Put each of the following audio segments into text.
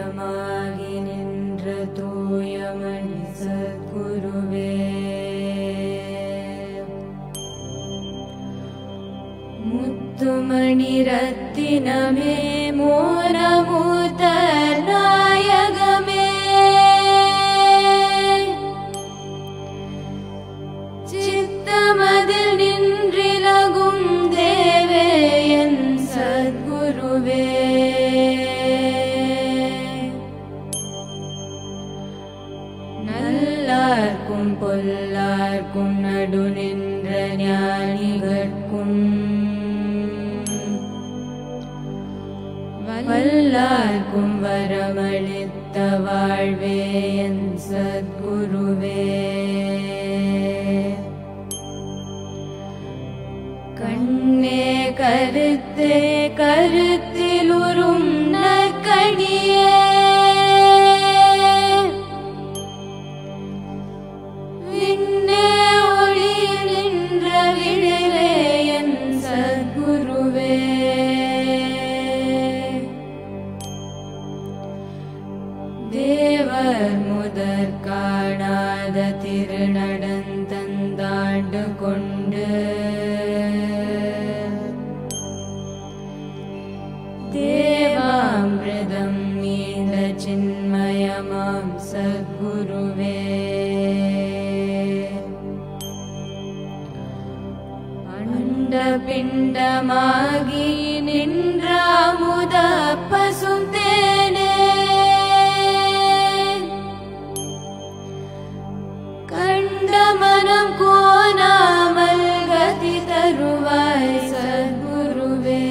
பிண்டமாகி நின்ற தூயமணி சத்குருவே, முத்துமணி ரத்தினமே மோனமூத்த நாயகமே, சித்தமதில் நின்றிலகும் தேவே என் சத்குருவே, நல்லார்க்கும் பொல்லார்க்கும் நடு நின்ற ஞானிகட்கும் வல்லார்க்கும் வரமளித்த வாழ்வே என் சத்குருவே, கண்ணே கருத்தே கருத்திலுறும் நற்கணியே, விண்ணே ஒளி நின்ற விழிலே என் சத்குருவே, தேவர் முதற் காணாத திருநடந்தந்தாண்டு கொண்டு தேவாமிர்தம் நீந்த சின்மயமாம் சத்குருவே, அண்ட பிண்டமாகி நின்ற அமுத பசும் தேனே, கண்ட மனம் கோணாமல் கதி தருவாய் சத்குருவே,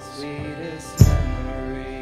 sweetest memory.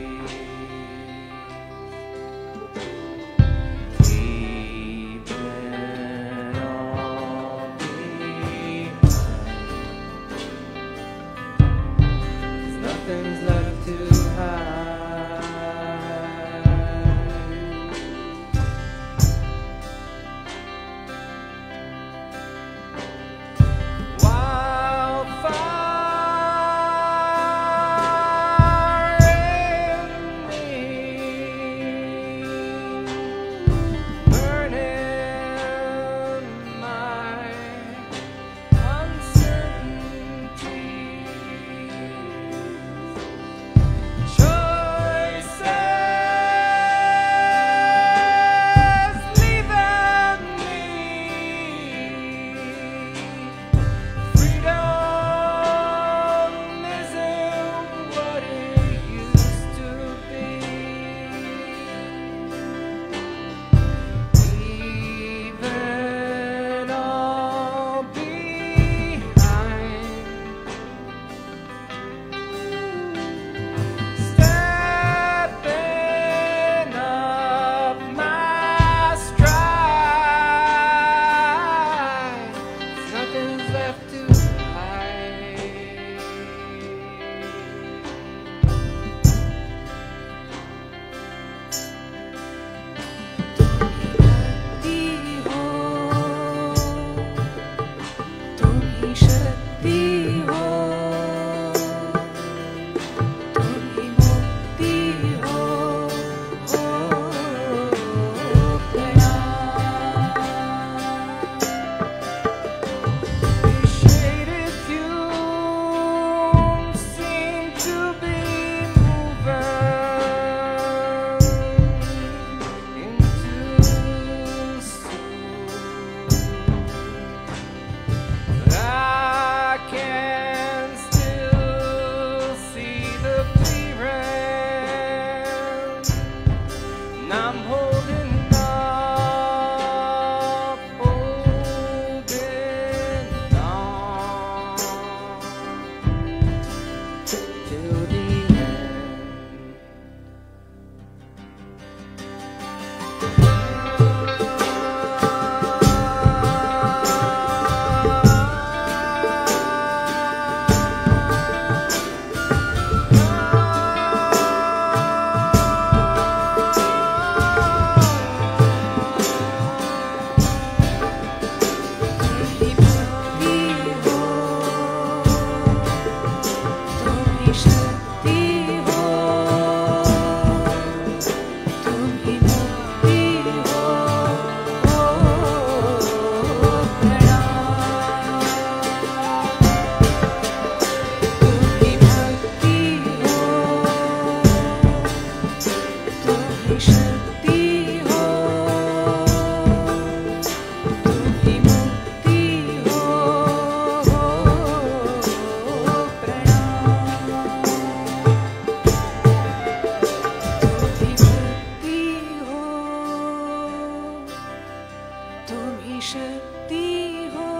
शक्ति हो,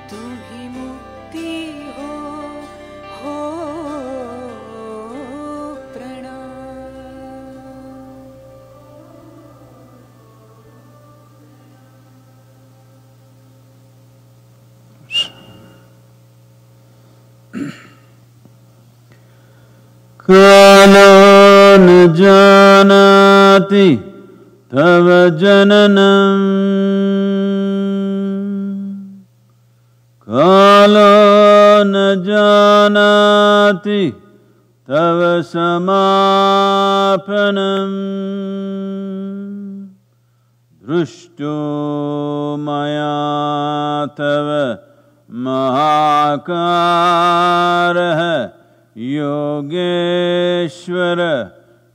तू ही मुक्ति हो प्रणाम। कालो न जानाति तव जननं, कालो न जानाति तव समापनं, दृष्टो मया तव महाकारः योगेश्वर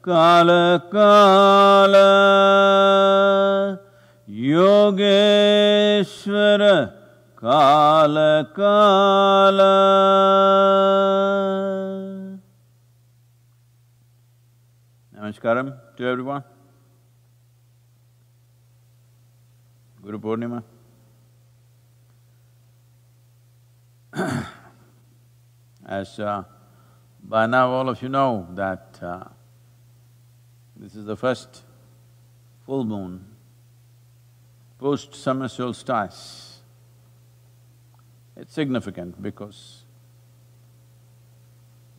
काल काल, योगेश्वर काल काल। Namaskaram to everyone. Guru Purnima. As by now all of you know that this is the first full moon post-summer solstice. It's significant because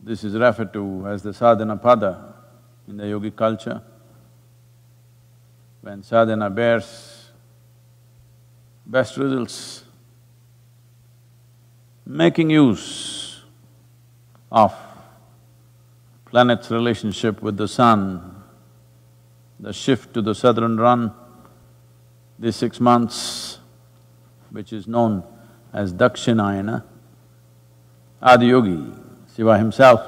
this is referred to as the sadhana pada in the yogic culture. When sadhana bears best results, making use of planet's relationship with the sun, the shift to the southern run, these 6 months, which is known as Dakshinayana, Adiyogi, Shiva himself,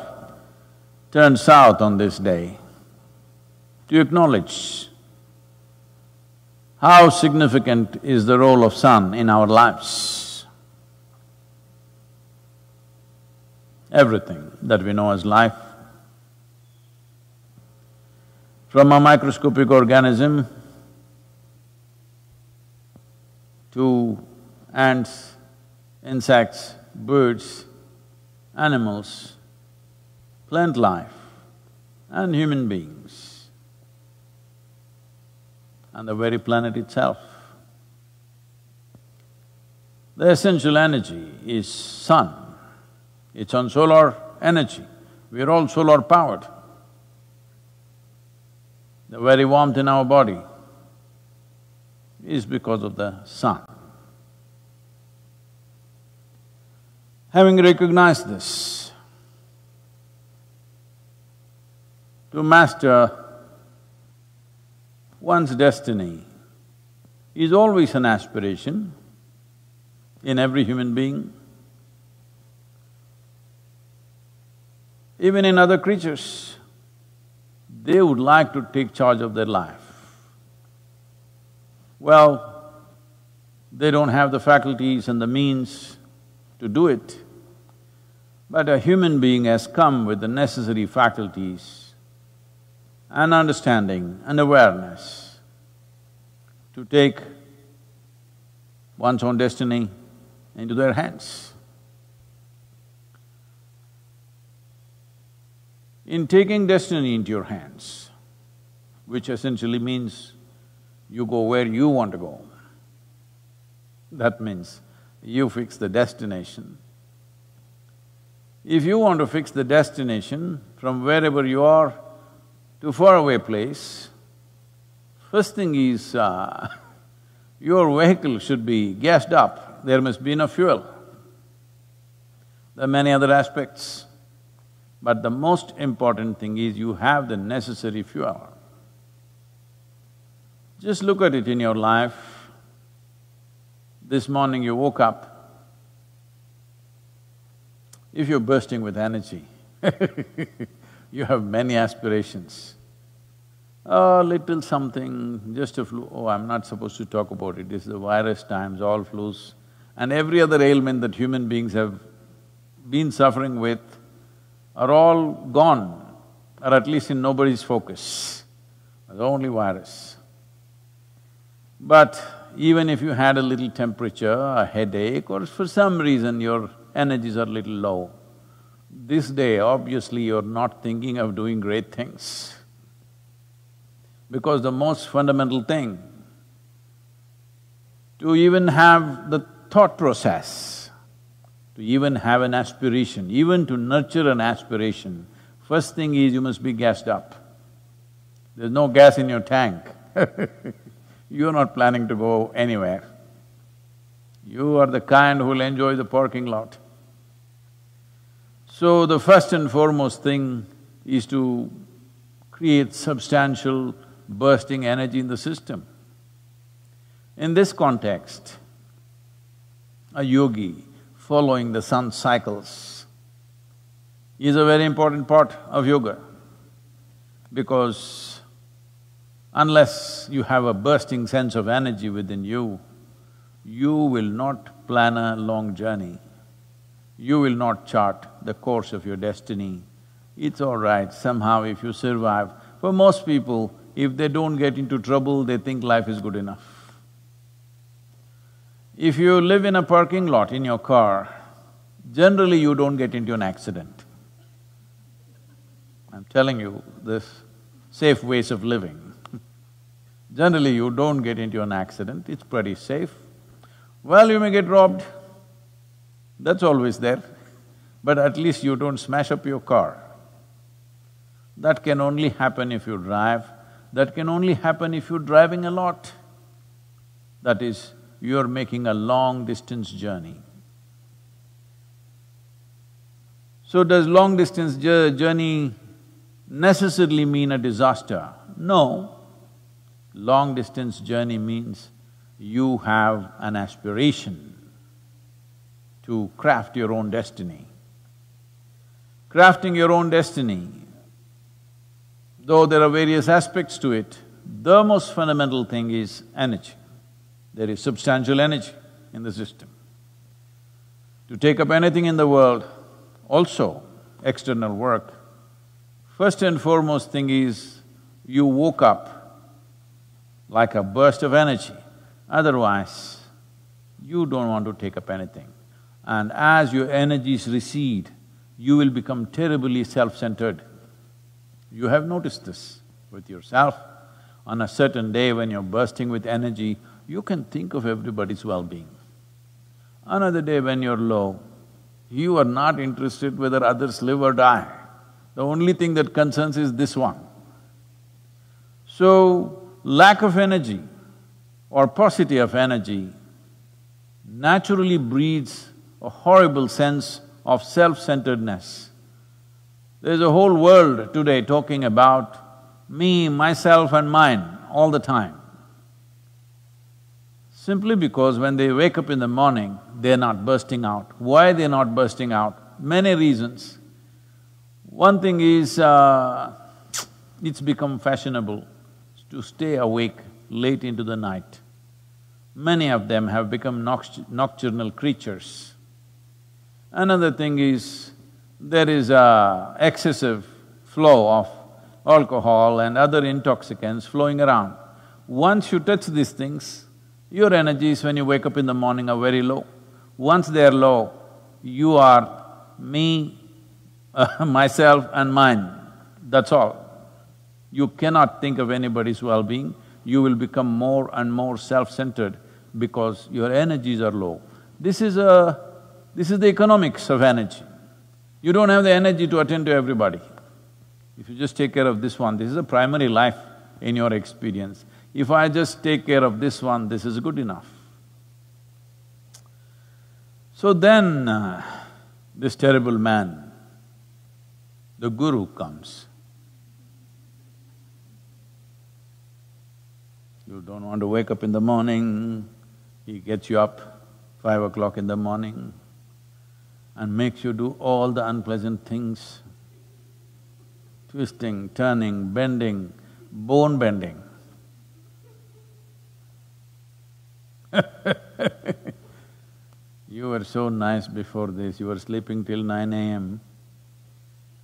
turned south on this day to acknowledge how significant is the role of sun in our lives. Everything that we know as life, from a microscopic organism to ants, insects, birds, animals, plant life and human beings, and the very planet itself. The essential energy is sun. It's on solar energy. We're all solar powered. The very warmth in our body is because of the sun. Having recognized this, to master one's destiny is always an aspiration in every human being, even in other creatures. They would like to take charge of their life. Well, they don't have the faculties and the means to do it, but a human being has come with the necessary faculties and understanding and awareness to take one's own destiny into their hands. In taking destiny into your hands, which essentially means you go where you want to go, that means you fix the destination. If you want to fix the destination from wherever you are to faraway place, first thing is your vehicle should be gassed up, there must be enough fuel. There are many other aspects, but the most important thing is you have the necessary fuel. Just look at it in your life. This morning you woke up, if you're bursting with energy, you have many aspirations. Oh, little something, just a flu, oh, I'm not supposed to talk about it, this is the virus times, all flus, and every other ailment that human beings have been suffering with are all gone, or at least in nobody's focus. There's only virus. But even if you had a little temperature, a headache, or for some reason your energies are little low, this day obviously you're not thinking of doing great things. Because the most fundamental thing, to even have the thought process, to even have an aspiration, even to nurture an aspiration, first thing is you must be gassed up. There's no gas in your tank you're not planning to go anywhere. You are the kind who'll enjoy the parking lot. So the first and foremost thing is to create substantial bursting energy in the system. In this context, a yogi following the sun's cycles is a very important part of yoga, because unless you have a bursting sense of energy within you, you will not plan a long journey. You will not chart the course of your destiny. It's all right, somehow if you survive. For most people, if they don't get into trouble, they think life is good enough. If you live in a parking lot in your car, generally you don't get into an accident. I'm telling you this, safe ways of living. Generally you don't get into an accident, it's pretty safe. Well, you may get robbed, that's always there, but at least you don't smash up your car. That can only happen if you drive, that can only happen if you're driving a lot. That is, you're making a long-distance journey. So does long-distance journey necessarily mean a disaster? No. Long-distance journey means you have an aspiration to craft your own destiny. Crafting your own destiny, though there are various aspects to it, the most fundamental thing is energy. There is substantial energy in the system. To take up anything in the world, also external work, first and foremost thing is you woke up like a burst of energy, otherwise you don't want to take up anything. And as your energies recede, you will become terribly self-centered. You have noticed this with yourself. On a certain day when you're bursting with energy, you can think of everybody's well-being. Another day when you're low, you are not interested whether others live or die. The only thing that concerns is this one. So, lack of energy or paucity of energy naturally breeds a horrible sense of self-centeredness. There's a whole world today talking about me, myself and mine all the time. Simply because when they wake up in the morning, they're not bursting out. Why they're not bursting out? Many reasons. One thing is, it's become fashionable to stay awake late into the night. Many of them have become nocturnal creatures. Another thing is, there is a excessive flow of alcohol and other intoxicants flowing around. Once you touch these things, your energies when you wake up in the morning are very low. Once they are low, you are me, myself and mine, that's all. You cannot think of anybody's well-being, you will become more and more self-centered because your energies are low. This is the economics of energy. You don't have the energy to attend to everybody. If you just take care of this one, this is a primary life in your experience. If I just take care of this one, this is good enough. So then, this terrible man, the guru comes. You don't want to wake up in the morning, he gets you up 5 o'clock in the morning and makes you do all the unpleasant things, twisting, turning, bending, bone bending. You were so nice before this, you were sleeping till 9 a.m.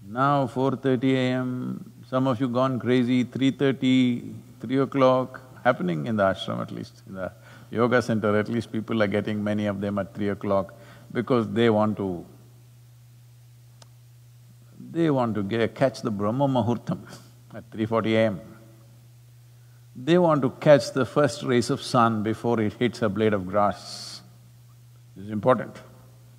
Now 4:30 a.m., some of you gone crazy, 3:30, 3 o'clock. happening in the ashram at least. In the yoga center, at least people are getting, many of them at 3 o'clock, because they want to catch the Brahma Muhurtam at 3:40 a.m. They want to catch the first rays of sun before it hits a blade of grass. This is important.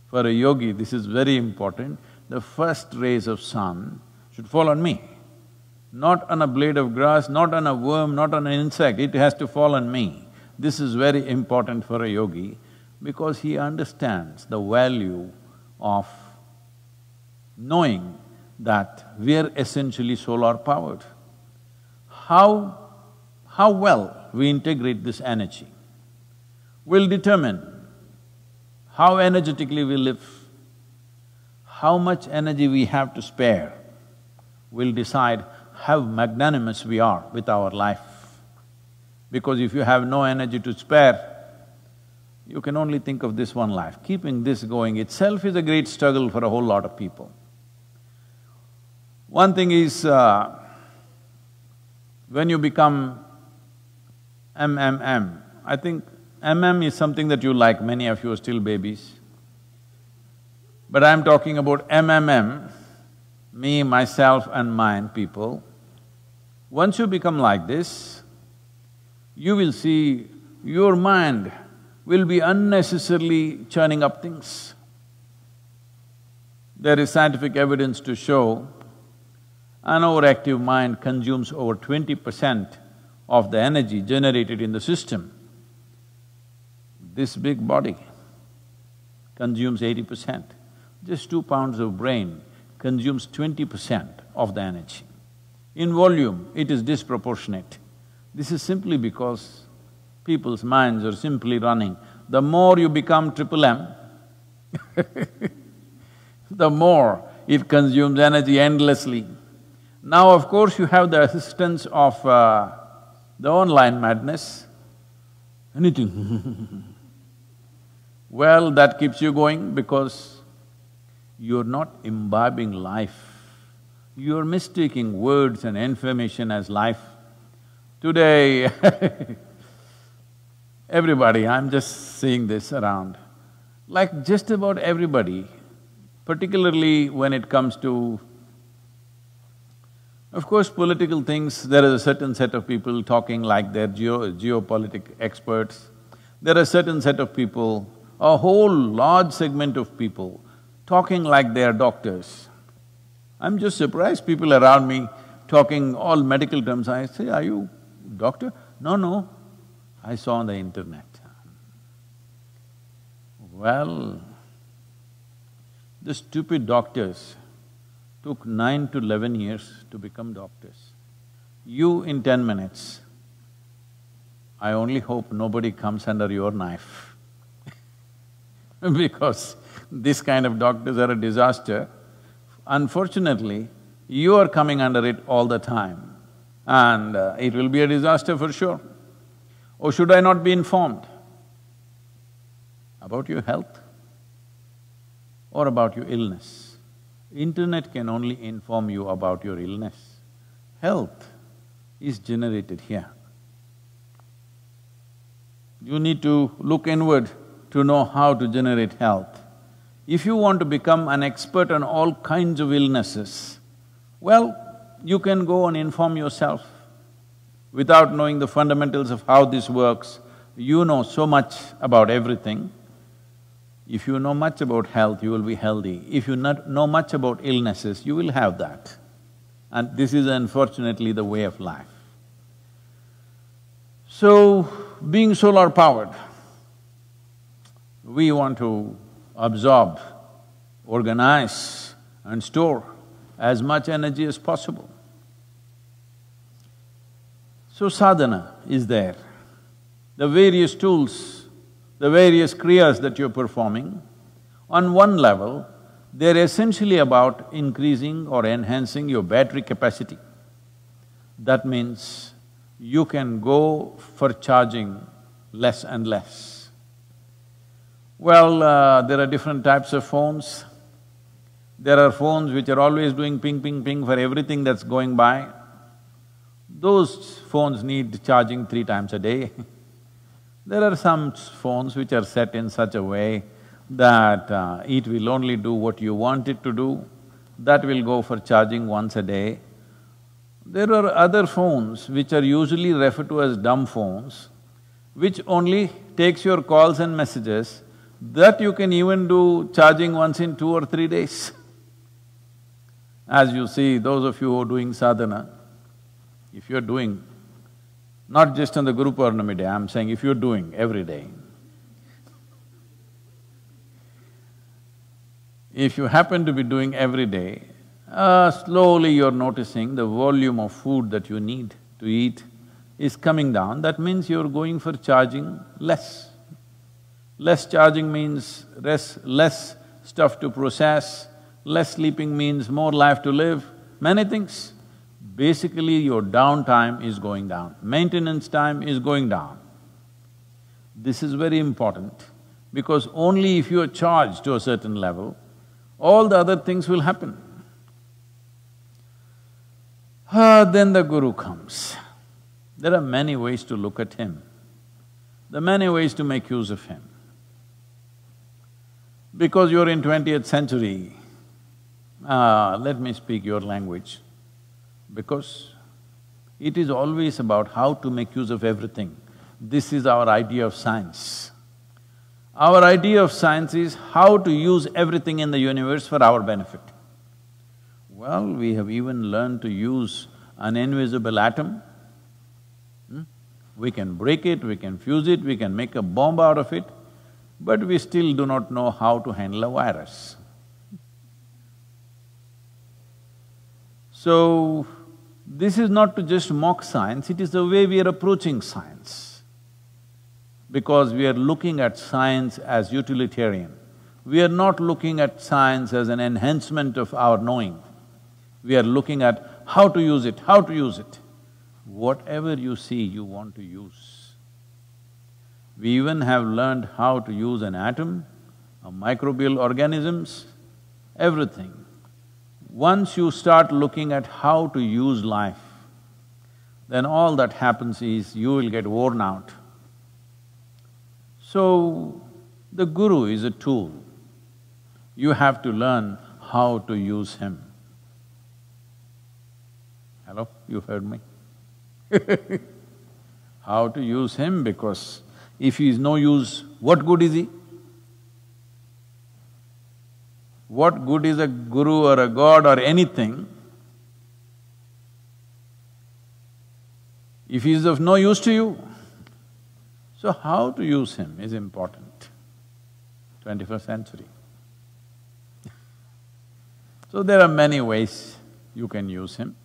For a yogi, this is very important. The first rays of sun should fall on me. Not on a blade of grass, not on a worm, not on an insect, it has to fall on me. This is very important for a yogi because he understands the value of knowing that we are essentially solar-powered. How well we integrate this energy will determine how energetically we live. How much energy we have to spare will decide how magnanimous we are with our life. Because if you have no energy to spare, you can only think of this one life. Keeping this going itself is a great struggle for a whole lot of people. One thing is, when you become MMM, I think MM is something that you like, many of you are still babies. But I'm talking about MMM, me, myself and mine people. Once you become like this, you will see your mind will be unnecessarily churning up things. There is scientific evidence to show an overactive mind consumes over 20% of the energy generated in the system. This big body consumes 80%. Just 2 pounds of brain consumes 20% of the energy. In volume, it is disproportionate. This is simply because people's minds are simply running. The more you become triple M, the more it consumes energy endlessly. Now, of course, you have the assistance of the online madness, anything well, that keeps you going because you're not imbibing life. You're mistaking words and information as life. Today, everybody, I'm just seeing this around, like just about everybody, particularly when it comes to, of course, political things, there is a certain set of people talking like they're geopolitical experts. There are a certain set of people, a whole large segment of people talking like they're doctors. I'm just surprised people around me talking all medical terms. I say, are you doctor? No, I saw on the internet. Well, the stupid doctors took 9 to 11 years to become doctors. You in 10 minutes, I only hope nobody comes under your knife because this kind of doctors are a disaster. Unfortunately, you are coming under it all the time and it will be a disaster for sure. Or should I not be informed about your health or about your illness? Internet can only inform you about your illness. Health is generated here. You need to look inward to know how to generate health. If you want to become an expert on all kinds of illnesses, well, you can go and inform yourself. Without knowing the fundamentals of how this works, you know so much about everything. If you know much about health, you will be healthy. If you not know much about illnesses, you will have that. And this is unfortunately the way of life. So, being solar-powered, we want to absorb, organize and store as much energy as possible. So sadhana is there. The various tools, the various kriyas that you're performing, on one level, they're essentially about increasing or enhancing your battery capacity. That means you can go for charging less and less. Well, there are different types of phones. There are phones which are always doing ping, ping, ping for everything that's going by. those phones need charging 3 times a day. There are some phones which are set in such a way that it will only do what you want it to do, that will go for charging once a day. There are other phones which are usually referred to as dumb phones, which only takes your calls and messages, that you can even do charging once in 2 or 3 days. As you see, those of you who are doing sadhana, if you're doing, not just on the Guru Pournami day, I'm saying if you're doing every day, if you happen to be doing every day, slowly you're noticing the volume of food that you need to eat is coming down. That means you're going for charging less. Less charging means less stuff to process, less sleeping means more life to live, many things. Basically, your downtime is going down, maintenance time is going down. This is very important because only if you are charged to a certain level, all the other things will happen. Then the Guru comes. There are many ways to look at him. There are many ways to make use of him. Because you're in 20th century, let me speak your language. Because it is always about how to make use of everything. This is our idea of science. Our idea of science is how to use everything in the universe for our benefit. Well, we have even learned to use an invisible atom. We can break it, we can fuse it, we can make a bomb out of it, but we still do not know how to handle a virus. So, this is not to just mock science, it is the way we are approaching science. Because we are looking at science as utilitarian. We are not looking at science as an enhancement of our knowing. We are looking at how to use it, how to use it. Whatever you see, you want to use. We even have learned how to use an atom, microbial organisms, everything. Once you start looking at how to use life, then all that happens is you will get worn out. So, the Guru is a tool. You have to learn how to use him. Hello, you heard me? How to use him, because if he is no use, what good is he? What good is a guru or a god or anything if he is of no use to you? So how to use him is important, 21st century. So there are many ways you can use him.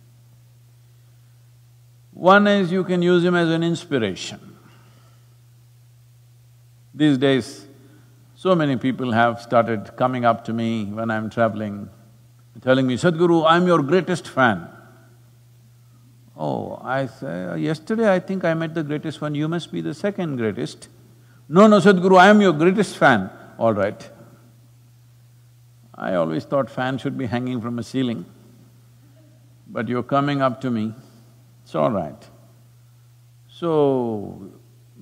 One is you can use him as an inspiration. These days, so many people have started coming up to me when I'm traveling, telling me, Sadhguru, I'm your greatest fan. Oh, I say, yesterday I think I met the greatest one, you must be the second greatest. No, Sadhguru, I am your greatest fan. All right. I always thought fan should be hanging from a ceiling, but you're coming up to me, it's all right. So,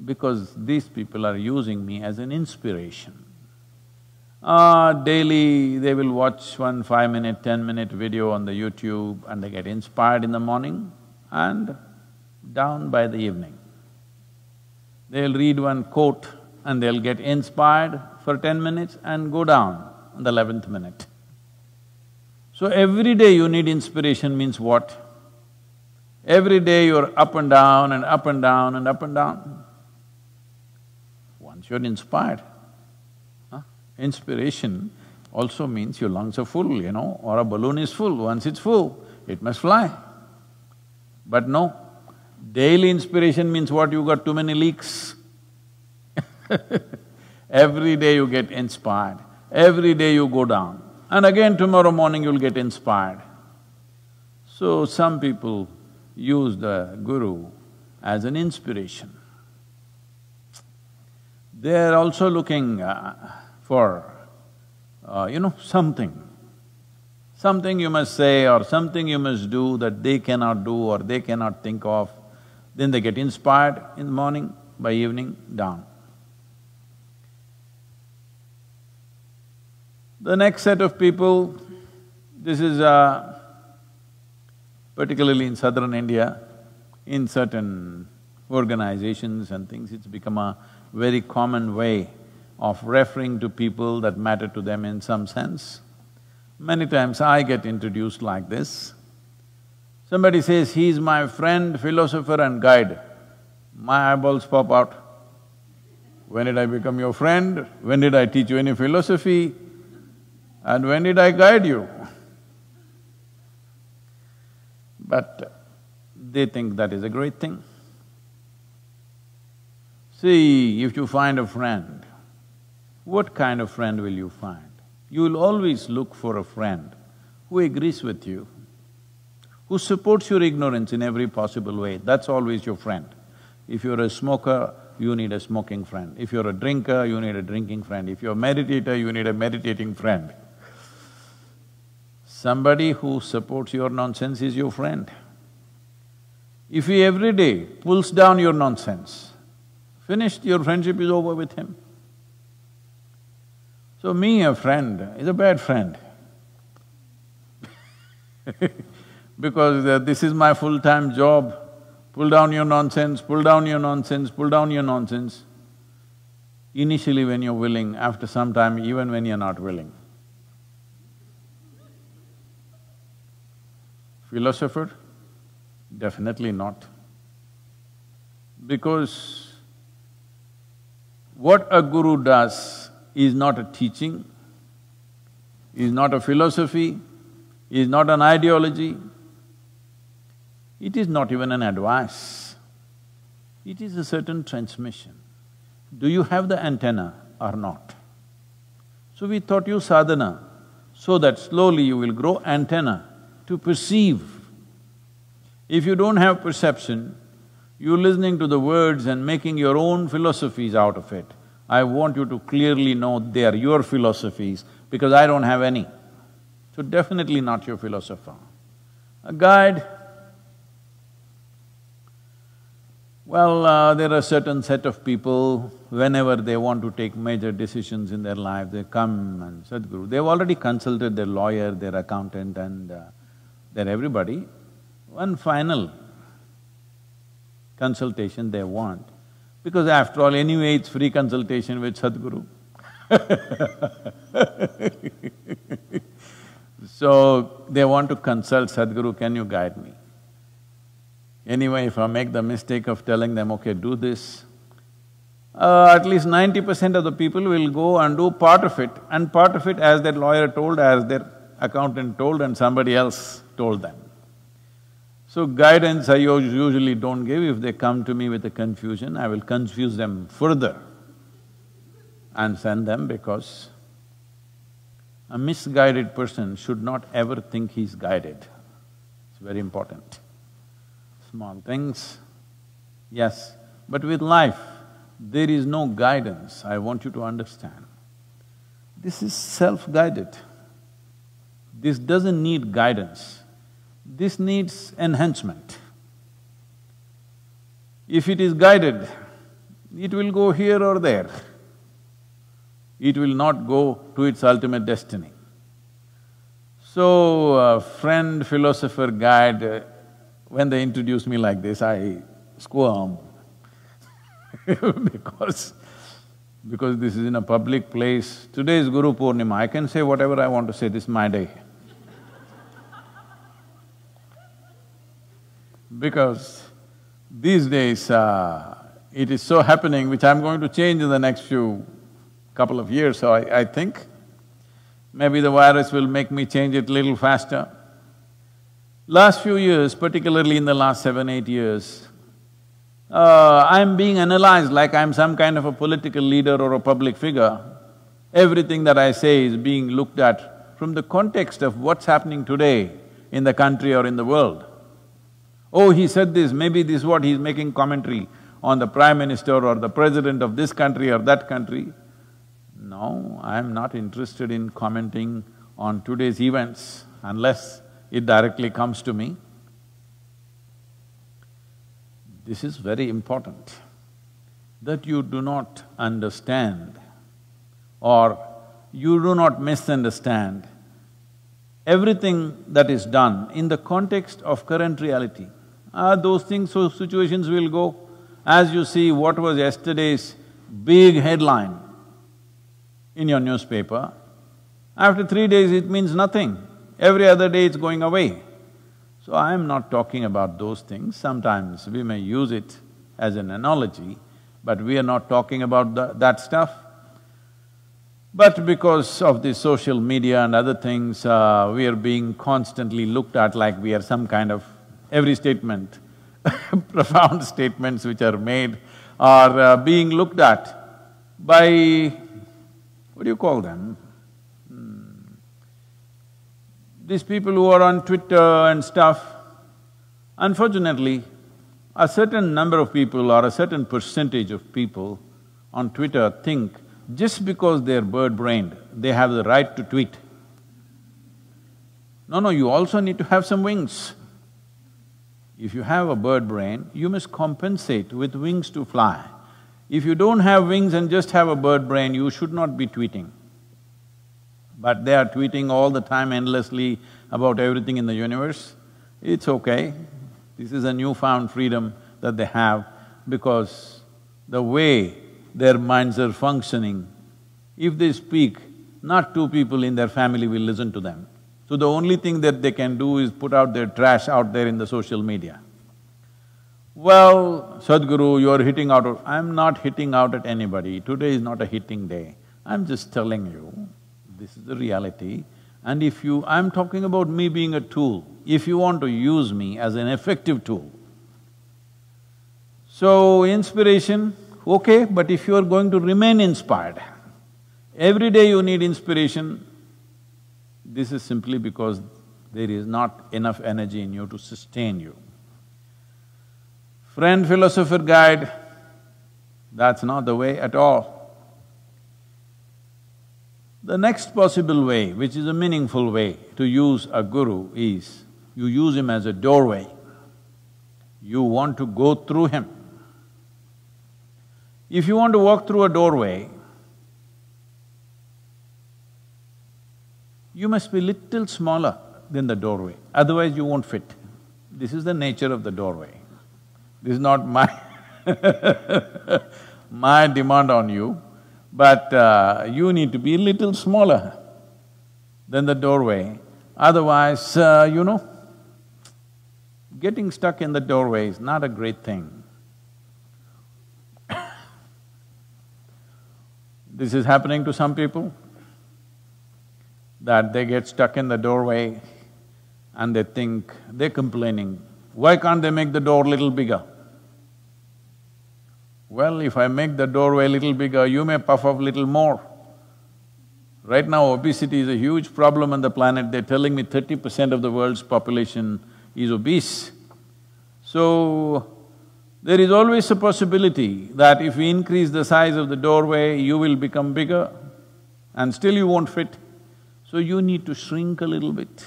because these people are using me as an inspiration. Daily they will watch one 5-minute, 10-minute video on the YouTube and they get inspired in the morning and down by the evening. They'll read one quote and they'll get inspired for 10 minutes and go down on the 11th minute. So every day you need inspiration means what? Every day you're up and down and up and down and up and down. Once you're inspired, inspiration also means your lungs are full, you know, or a balloon is full. Once it's full, it must fly. But no, daily inspiration means what? You got too many leaks. Every day you get inspired, every day you go down, and again tomorrow morning you'll get inspired. So some people use the Guru as an inspiration. They are also looking for, something something you must say or something you must do that they cannot do or they cannot think of. Then they get inspired in the morning, by evening, down. The next set of people, this is particularly in southern India, in certain organizations and things, it's become a very common way of referring to people that matter to them in some sense. Many times I get introduced like this. Somebody says, he's my friend, philosopher and guide. My eyeballs pop out. When did I become your friend? When did I teach you any philosophy? And when did I guide you? But they think that is a great thing. See, if you find a friend, what kind of friend will you find? You will always look for a friend who agrees with you, who supports your ignorance in every possible way. That's always your friend. If you're a smoker, you need a smoking friend. If you're a drinker, you need a drinking friend. If you're a meditator, you need a meditating friend. Somebody who supports your nonsense is your friend. If he every day pulls down your nonsense, finished, your friendship is over with him. So me, a friend, is a bad friend because this is my full-time job. Pull down your nonsense, pull down your nonsense, pull down your nonsense. Initially when you're willing, after some time even when you're not willing. Philosopher? Definitely not. Because what a guru does is not a teaching, is not a philosophy, is not an ideology, it is not even an advice. It is a certain transmission. Do you have the antenna or not? So we taught you sadhana so that slowly you will grow antenna to perceive. If you don't have perception, you're listening to the words and making your own philosophies out of it. I want you to clearly know they are your philosophies because I don't have any. So definitely not your philosopher. A guide, well, there are a certain set of people, whenever they want to take major decisions in their life, they come and Sadhguru, they've already consulted their lawyer, their accountant and their everybody. One final consultation they want, because after all, anyway it's free consultation with Sadhguru. So they want to consult Sadhguru, can you guide me? Anyway, if I make the mistake of telling them, okay, do this, at least 90% of the people will go and do part of it, and part of it as their lawyer told, as their accountant told and somebody else told them. So guidance I usually don't give. If they come to me with a confusion, I will confuse them further and send them, because a misguided person should not ever think he's guided. It's very important. Small things, yes, but with life, there is no guidance, I want you to understand. This is self-guided. This doesn't need guidance, this needs enhancement. If it is guided, it will go here or there. It will not go to its ultimate destiny. So, friend, philosopher, guide, when they introduce me like this, I squirm because this is in a public place. Today is Guru Purnima, I can say whatever I want to say, this is my day. Because these days, it is so happening, which I'm going to change in the next couple of years, so I think. Maybe the virus will make me change it little faster. Last few years, particularly in the last 7, 8 years, I'm being analyzed like I'm some kind of a political leader or a public figure. Everything that I say is being looked at from the context of what's happening today in the country or in the world. Oh, he said this, maybe this is what he's making commentary on the Prime Minister or the President of this country or that country. No, I'm not interested in commenting on today's events. unless it directly comes to me. This is very important, that you do not understand or you do not misunderstand everything that is done in the context of current reality. Those things, so situations will go. As you see, what was yesterday's big headline in your newspaper, after 3 days it means nothing. Every other day it's going away. So I am not talking about those things. Sometimes we may use it as an analogy, but we are not talking about that stuff. But because of the social media and other things, we are being constantly looked at like we are some kind of… every statement profound statements which are made are being looked at by… what do you call them? These people who are on Twitter and stuff. Unfortunately, a certain number of people or a certain percentage of people on Twitter think just because they're bird-brained, they have the right to tweet. No, you also need to have some wings. If you have a bird brain, you must compensate with wings to fly. If you don't have wings and just have a bird brain, you should not be tweeting. But they are tweeting all the time endlessly about everything in the universe. It's okay. This is a newfound freedom that they have because the way their minds are functioning, if they speak, not two people in their family will listen to them. So the only thing that they can do is put out their trash out there in the social media. Well, Sadhguru, you're hitting out… I'm not hitting out at anybody. Today is not a hitting day. I'm just telling you, this is the reality. And if you… I'm talking about me being a tool. If you want to use me as an effective tool. So, inspiration, okay, but if you are going to remain inspired, every day you need inspiration, this is simply because there is not enough energy in you to sustain you. Friend, philosopher, guide, that's not the way at all. The next possible way, which is a meaningful way to use a guru is, you use him as a doorway. You want to go through him. If you want to walk through a doorway, you must be little smaller than the doorway, otherwise you won't fit. This is the nature of the doorway. This is not my my demand on you, but you need to be a little smaller than the doorway. Otherwise, getting stuck in the doorway is not a great thing. This is happening to some people, that they get stuck in the doorway and they think… they're complaining, why can't they make the door little bigger? Well, if I make the doorway little bigger, you may puff up little more. Right now, obesity is a huge problem on the planet. They're telling me 30% of the world's population is obese. So, there is always a possibility that if we increase the size of the doorway, you will become bigger and still you won't fit. So you need to shrink a little bit.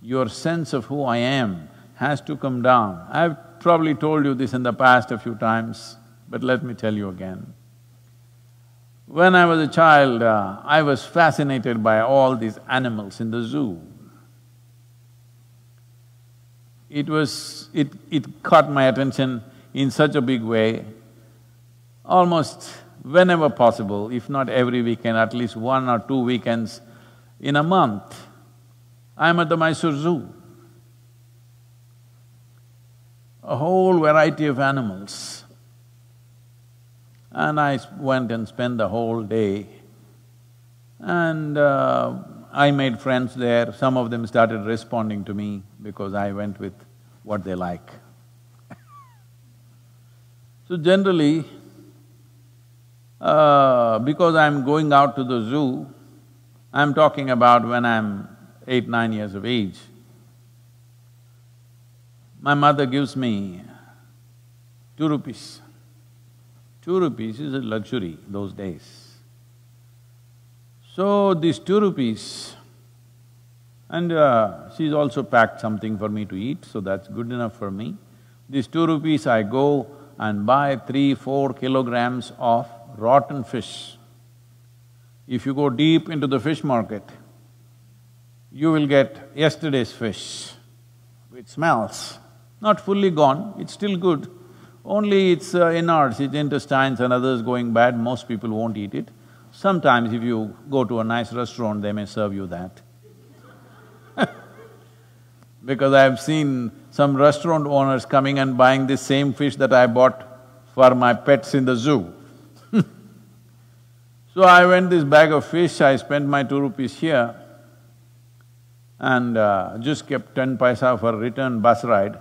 Your sense of who I am has to come down. I've probably told you this in the past a few times, but let me tell you again. When I was a child, I was fascinated by all these animals in the zoo. It caught my attention in such a big way. Almost whenever possible, if not every weekend, at least 1 or 2 weekends in a month, I'm at the Mysore Zoo. A whole variety of animals. And I went and spent the whole day. And I made friends there. Some of them started responding to me because I went with what they like. So generally, because I'm going out to the zoo, I'm talking about when I'm 8, 9 years of age. My mother gives me 2 rupees. 2 rupees is a luxury those days. So these 2 rupees, And she's also packed something for me to eat, so that's good enough for me. These 2 rupees I go and buy 3-4 kilograms of rotten fish. If you go deep into the fish market, you will get yesterday's fish. It smells, not fully gone, it's still good. Only its innards, its intestines and others going bad, most people won't eat it. Sometimes if you go to a nice restaurant, they may serve you that. Because I've seen some restaurant owners coming and buying the same fish that I bought for my pets in the zoo. So I went this bag of fish, I spent my 2 rupees here and just kept 10 paisa for return bus ride.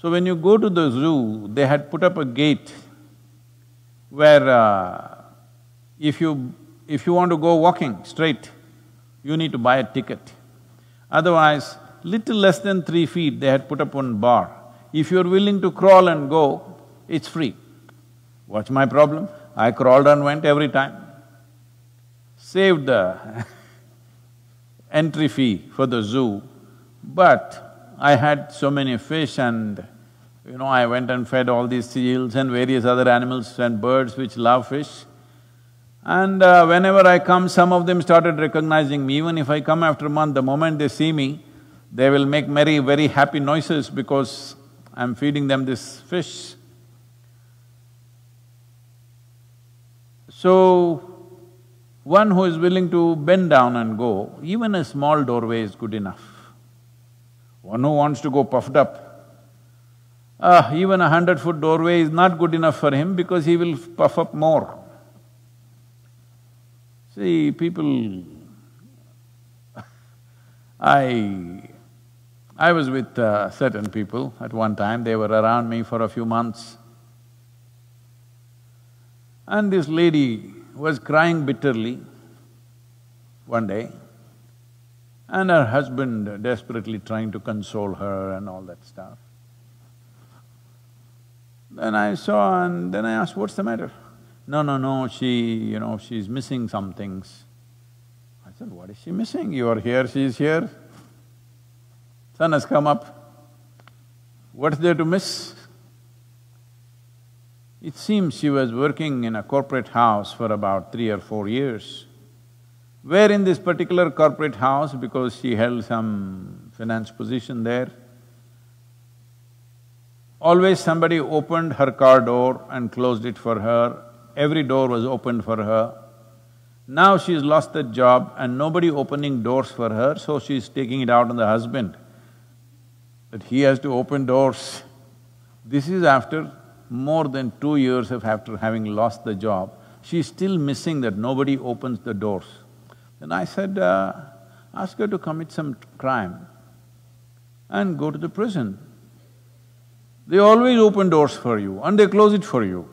So when you go to the zoo, they had put up a gate where if you want to go walking straight, you need to buy a ticket. Otherwise, little less than 3 feet, they had put up one bar. If you're willing to crawl and go, it's free. What's my problem? I crawled and went every time. Saved the entry fee for the zoo, but I had so many fish and I went and fed all these seals and various other animals and birds which love fish. And whenever I come, some of them started recognizing me. Even if I come after a month, the moment they see me, they will make very happy noises because I'm feeding them this fish. So, one who is willing to bend down and go, even a small doorway is good enough. One who wants to go puffed up, even a 100-foot doorway is not good enough for him because he will puff up more. See, people… I was with certain people at one time, they were around me for a few months. And this lady was crying bitterly one day, and her husband desperately trying to console her and all that stuff. Then I saw and then I asked, what's the matter? No, she's missing some things. I said, what is she missing? You are here, she is here. Sun has come up. What's there to miss? It seems she was working in a corporate house for about 3 or 4 years. Where in this particular corporate house, because she held some finance position there, always somebody opened her car door and closed it for her. Every door was opened for her. Now she's lost that job and nobody opening doors for her, so she's taking it out on the husband, that he has to open doors. This is after more than 2 years after having lost the job, she's still missing that nobody opens the doors. Then I said, ask her to commit some crime and go to the prison. They always open doors for you and they close it for you.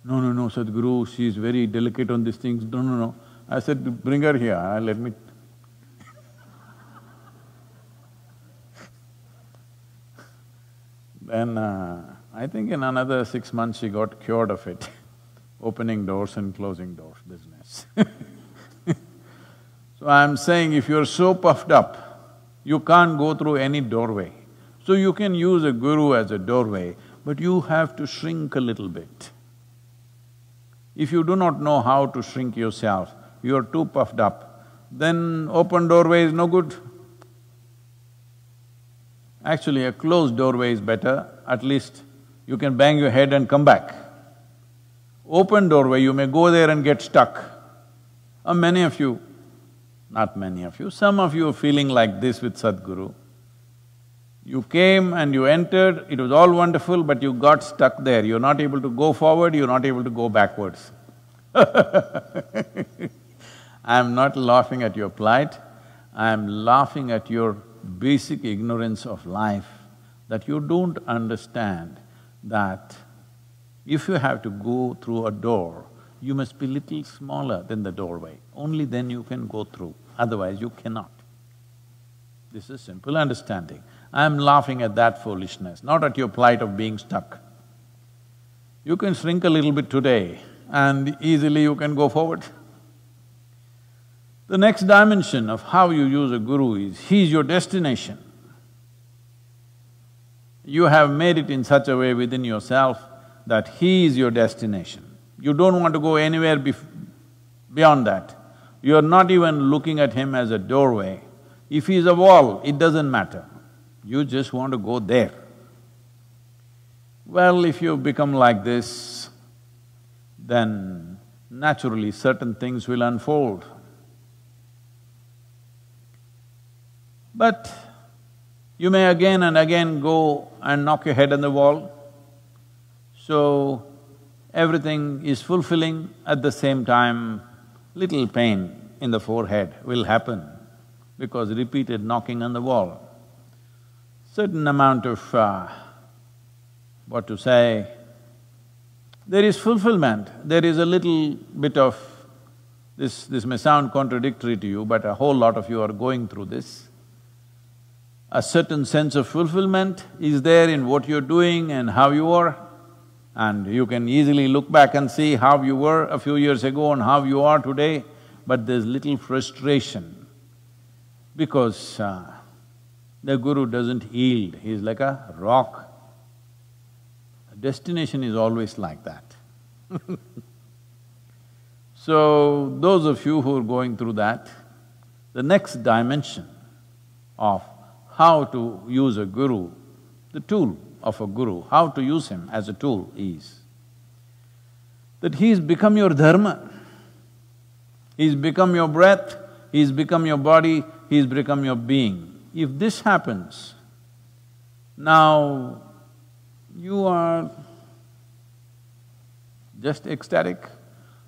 No, Sadhguru, she's very delicate on these things. No. I said, bring her here, let me… Then I think in another 6 months she got cured of it, opening doors and closing doors business. So I'm saying if you're so puffed up, you can't go through any doorway. So you can use a guru as a doorway, but you have to shrink a little bit. If you do not know how to shrink yourself, you're too puffed up, then open doorway is no good. Actually, a closed doorway is better, at least you can bang your head and come back. Open doorway, you may go there and get stuck. Many of you, not many of you, some of you are feeling like this with Sadhguru. You came and you entered, it was all wonderful, but you got stuck there. You're not able to go forward, you're not able to go backwards. I'm not laughing at your plight, I'm laughing at your basic ignorance of life, that you don't understand that if you have to go through a door, you must be little smaller than the doorway. Only then you can go through, otherwise you cannot. This is simple understanding. I'm laughing at that foolishness, not at your plight of being stuck. You can shrink a little bit today and easily you can go forward. The next dimension of how you use a guru is, he is your destination. You have made it in such a way within yourself that he is your destination. You don't want to go anywhere beyond that. You're not even looking at him as a doorway. If he's a wall, it doesn't matter. You just want to go there. Well, if you become like this, then naturally certain things will unfold. But you may again and again go and knock your head on the wall. So, everything is fulfilling, at the same time, little pain in the forehead will happen because repeated knocking on the wall. Certain amount of, there is fulfillment, there is a little bit of… This may sound contradictory to you, but a whole lot of you are going through this. A certain sense of fulfillment is there in what you're doing and how you are, and you can easily look back and see how you were a few years ago and how you are today, but there's little frustration because the guru doesn't yield, he's like a rock. Destination is always like that. So, those of you who are going through that, the next dimension of how to use a guru, the tool of a guru, how to use him as a tool is that he's become your dharma, he's become your breath, he's become your body, he's become your being. If this happens, now you are just ecstatic,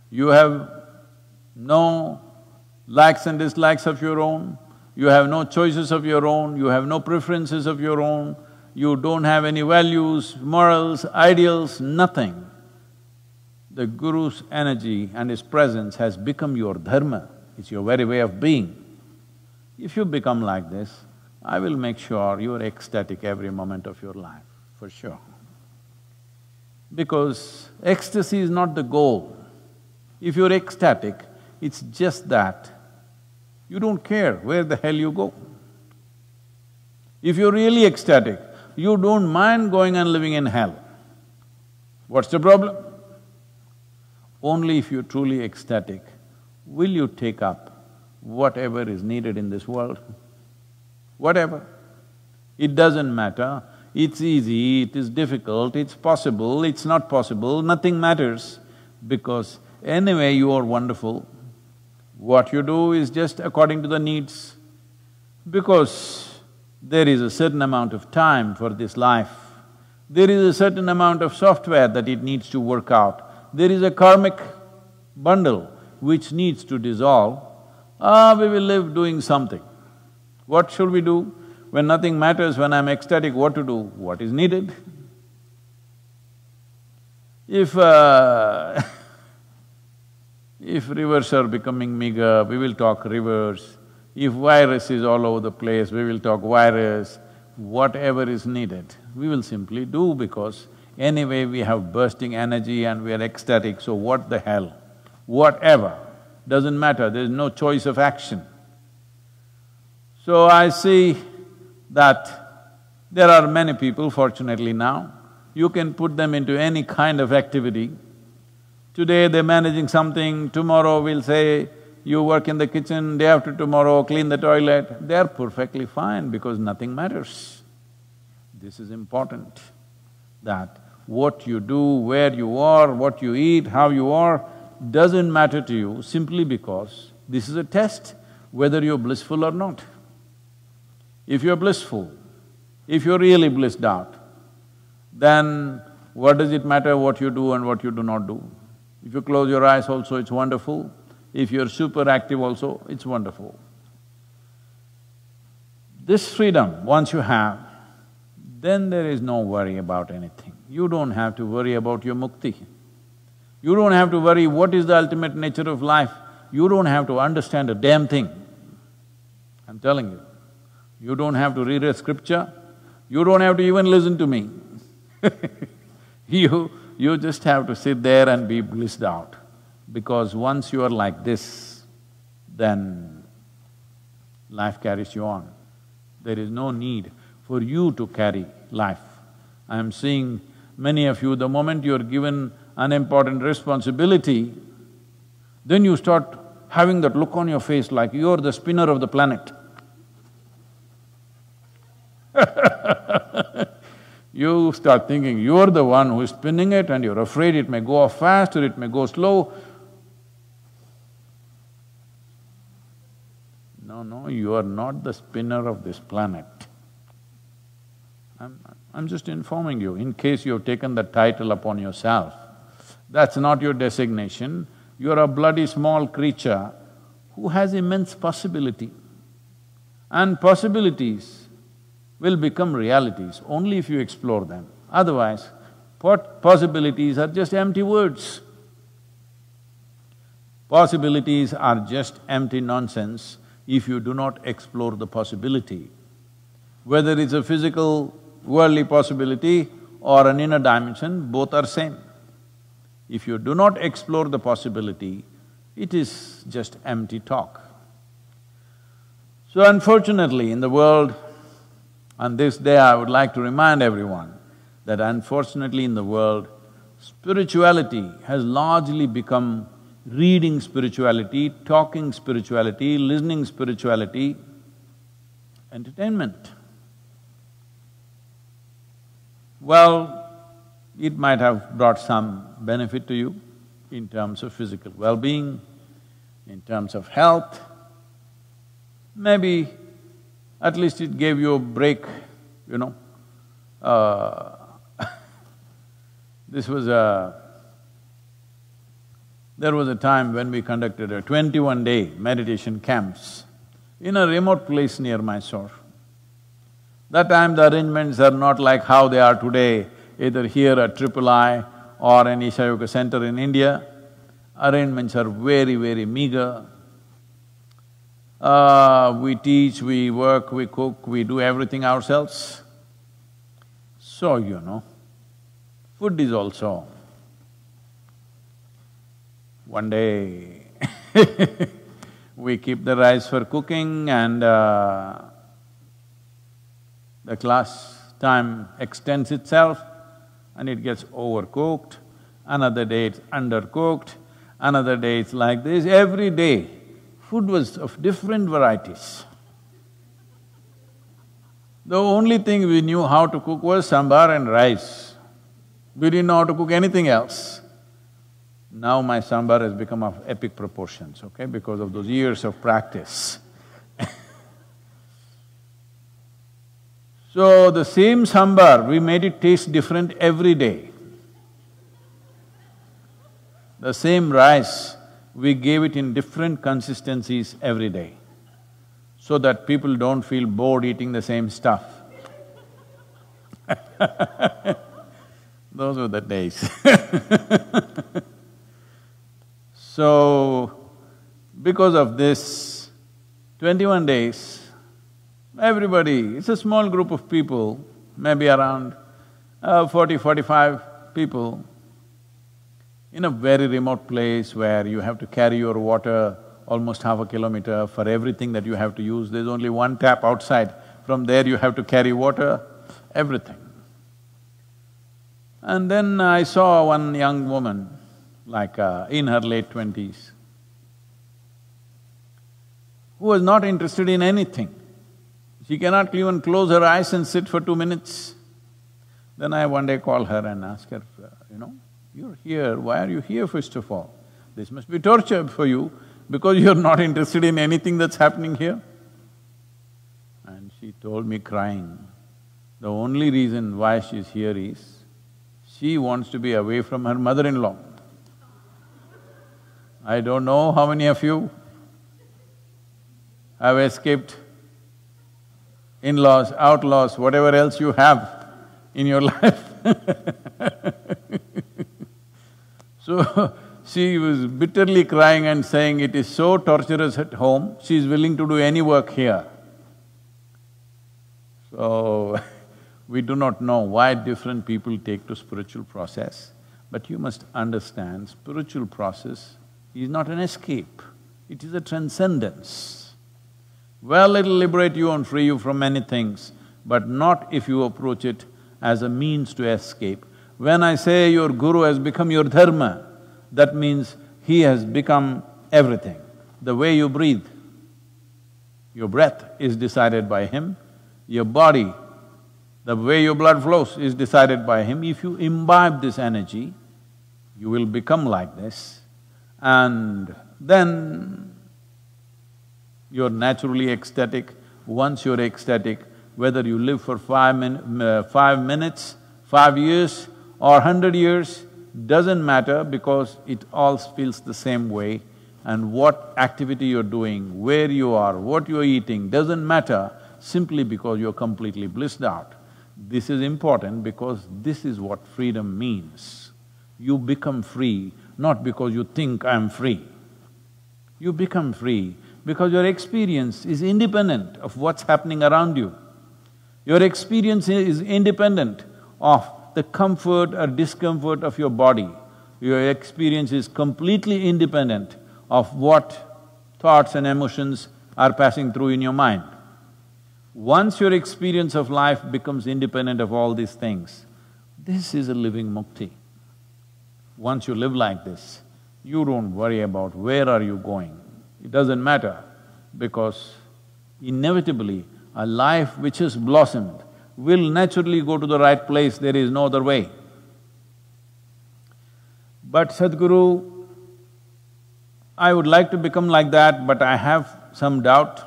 you have no likes and dislikes of your own, you have no choices of your own, you have no preferences of your own, you don't have any values, morals, ideals, nothing. The Guru's energy and his presence has become your dharma, it's your very way of being. If you become like this, I will make sure you are ecstatic every moment of your life, for sure. Because ecstasy is not the goal. If you're ecstatic, it's just that you don't care where the hell you go. If you're really ecstatic, you don't mind going and living in hell. What's the problem? Only if you're truly ecstatic, will you take up whatever is needed in this world? Whatever. It doesn't matter, it's easy, it is difficult, it's possible, it's not possible, nothing matters because anyway you are wonderful. What you do is just according to the needs. Because there is a certain amount of time for this life, there is a certain amount of software that it needs to work out, there is a karmic bundle which needs to dissolve, we will live doing something. What should we do? When nothing matters, when I'm ecstatic, what to do? What is needed? If if rivers are becoming meager, we will talk rivers. If virus is all over the place, we will talk virus. Whatever is needed, we will simply do because anyway we have bursting energy and we are ecstatic, so what the hell? Whatever, doesn't matter, there is no choice of action. So I see that there are many people, fortunately now, you can put them into any kind of activity. Today they're managing something, tomorrow we'll say, you work in the kitchen, day after tomorrow clean the toilet, they're perfectly fine because nothing matters. This is important, that what you do, where you are, what you eat, how you are, doesn't matter to you simply because this is a test whether you're blissful or not. If you're blissful, if you're really blissed out, then what does it matter what you do and what you do not do? If you close your eyes also, it's wonderful. If you're super active also, it's wonderful. This freedom, once you have, then there is no worry about anything. You don't have to worry about your mukti. You don't have to worry what is the ultimate nature of life. You don't have to understand a damn thing. I'm telling you. You don't have to read a scripture, you don't have to even listen to me. You just have to sit there and be blissed out. Because once you are like this, then life carries you on. There is no need for you to carry life. I am seeing many of you, the moment you're given an important responsibility, then you start having that look on your face like you're the spinner of the planet. You start thinking you're the one who is spinning it and you're afraid it may go off fast or it may go slow. No, you are not the spinner of this planet. I'm just informing you, in case you have taken that title upon yourself. That's not your designation. You're a bloody small creature who has immense possibility. And possibilities will become realities only if you explore them. Otherwise, possibilities are just empty words. Possibilities are just empty nonsense if you do not explore the possibility. Whether it's a physical, worldly possibility or an inner dimension, both are same. If you do not explore the possibility, it is just empty talk. So unfortunately, in the world, on this day I would like to remind everyone that unfortunately in the world, spirituality has largely become reading spirituality, talking spirituality, listening spirituality, entertainment. Well, it might have brought some benefit to you in terms of physical well-being, in terms of health. Maybe at least it gave you a break, you know. There was a time when we conducted a 21-day meditation camps in a remote place near Mysore. That time the arrangements are not like how they are today, either here at III or an Isha Yoga center in India. Arrangements are very, very meager. We teach, we work, we cook, we do everything ourselves. So, you know, food is also… One day we keep the rice for cooking and the class time extends itself and it gets overcooked. Another day it's undercooked, another day it's like this. Every day, food was of different varieties. The only thing we knew how to cook was sambar and rice. We didn't know how to cook anything else. Now my sambar has become of epic proportions, okay, because of those years of practice. So the same sambar, we made it taste different every day. The same rice, we gave it in different consistencies every day, so that people don't feel bored eating the same stuff. Those were the days. So, because of this, 21 days, everybody, it's a small group of people, maybe around 40-45 people, in a very remote place where you have to carry your water almost half a kilometer for everything that you have to use. There's only one tap outside, from there you have to carry water, everything. And then I saw one young woman, like in her late 20s, who was not interested in anything. She cannot even close her eyes and sit for 2 minutes. Then I one day called her and asked her, you know, you're here, why are you here first of all? This must be torture for you because you're not interested in anything that's happening here. And she told me crying, the only reason why she's here is, she wants to be away from her mother-in-law. I don't know how many of you have escaped in-laws, outlaws, whatever else you have in your life. So, she was bitterly crying and saying it is so torturous at home, she is willing to do any work here. So, we do not know why different people take to spiritual process, but you must understand spiritual process is not an escape, It is a transcendence. Well, it'll liberate you and free you from many things, but not if you approach it as a means to escape. When I say your guru has become your dharma, that means he has become everything. The way you breathe, your breath is decided by him, your body, the way your blood flows is decided by him. If you imbibe this energy, you will become like this, and then you're naturally ecstatic. Once you're ecstatic, whether you live for 5 minutes, 5 years or 100 years, doesn't matter, because it all feels the same way. And what activity you're doing, where you are, what you're eating, doesn't matter, simply because you're completely blissed out. This is important because this is what freedom means. You become free not because you think I'm free. You become free because your experience is independent of what's happening around you. Your experience is independent of the comfort or discomfort of your body. Your experience is completely independent of what thoughts and emotions are passing through in your mind. Once your experience of life becomes independent of all these things, this is a living mukti. Once you live like this, you don't worry about where are you going. It doesn't matter, because inevitably a life which has blossomed will naturally go to the right place, there is no other way. But Sadhguru, I would like to become like that, but I have some doubt.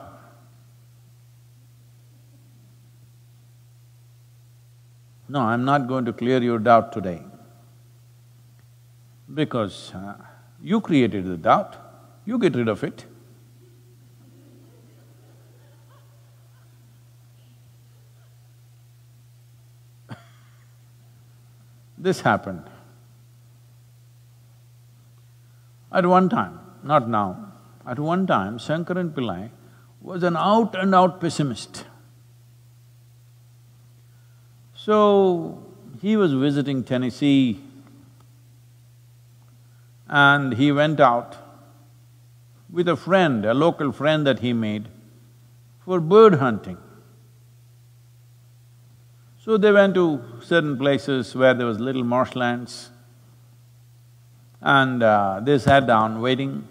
No, I'm not going to clear your doubt today, because you created the doubt, you get rid of it. This happened. At one time, not now, at one time, Shankaran Pillai was an out-and-out pessimist. So, he was visiting Tennessee and he went out with a friend, a local friend that he made, for bird hunting. So they went to certain places where there was little marshlands, and they sat down waiting.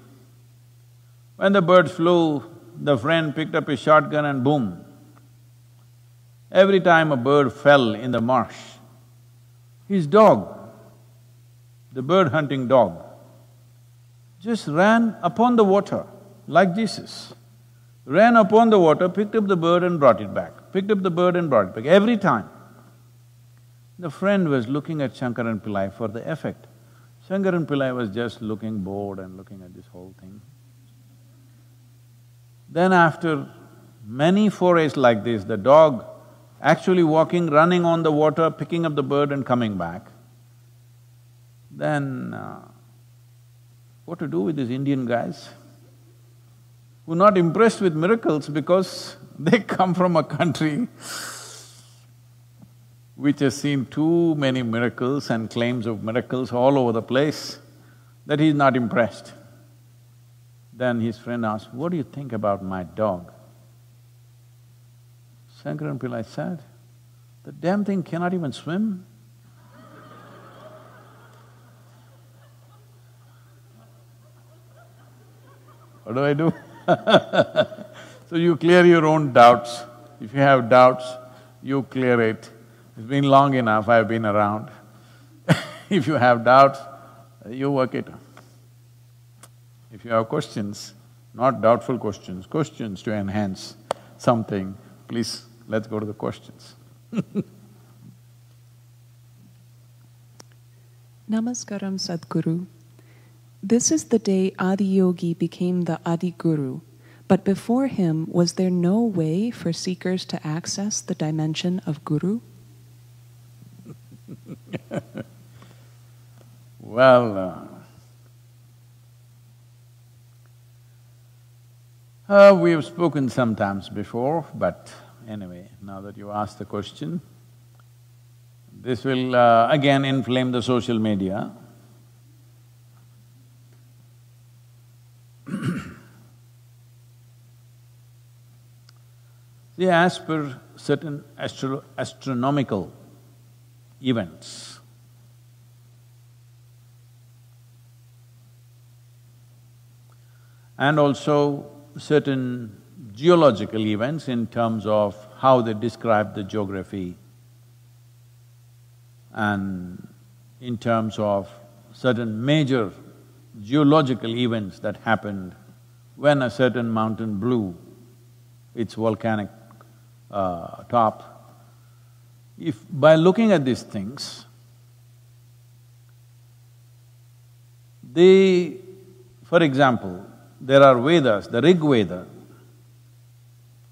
When the birds flew, the friend picked up his shotgun and boom. Every time a bird fell in the marsh, his dog, the bird hunting dog, just ran upon the water like Jesus. Ran upon the water, picked up the bird and brought it back, picked up the bird and brought it back, every time. The friend was looking at Shankaran Pillai for the effect. Shankaran Pillai was just looking bored and looking at this whole thing. Then after many forays like this, the dog actually walking, running on the water, picking up the bird and coming back. Then what to do with these Indian guys who are not impressed with miracles because they come from a country which has seen too many miracles and claims of miracles all over the place, that he's not impressed. Then his friend asked, "What do you think about my dog?" Shankaran Pillai said, "The damn thing cannot even swim." What do I do? So you clear your own doubts. If you have doubts, you clear it. It's been long enough, I've been around. If you have doubts, you work it. If you have questions, not doubtful questions, questions to enhance something, please, let's go to the questions. Namaskaram, Sadhguru. This is the day Adiyogi became the Adiguru, but before him, was there no way for seekers to access the dimension of Guru? Well, we have spoken sometimes before, but anyway, now that you asked the question, this will again inflame the social media. See, as per certain astronomical events, and also certain geological events in terms of how they describe the geography, and in terms of certain major geological events that happened when a certain mountain blew its volcanic top. If by looking at these things, for example, there are Vedas, the Rig Veda,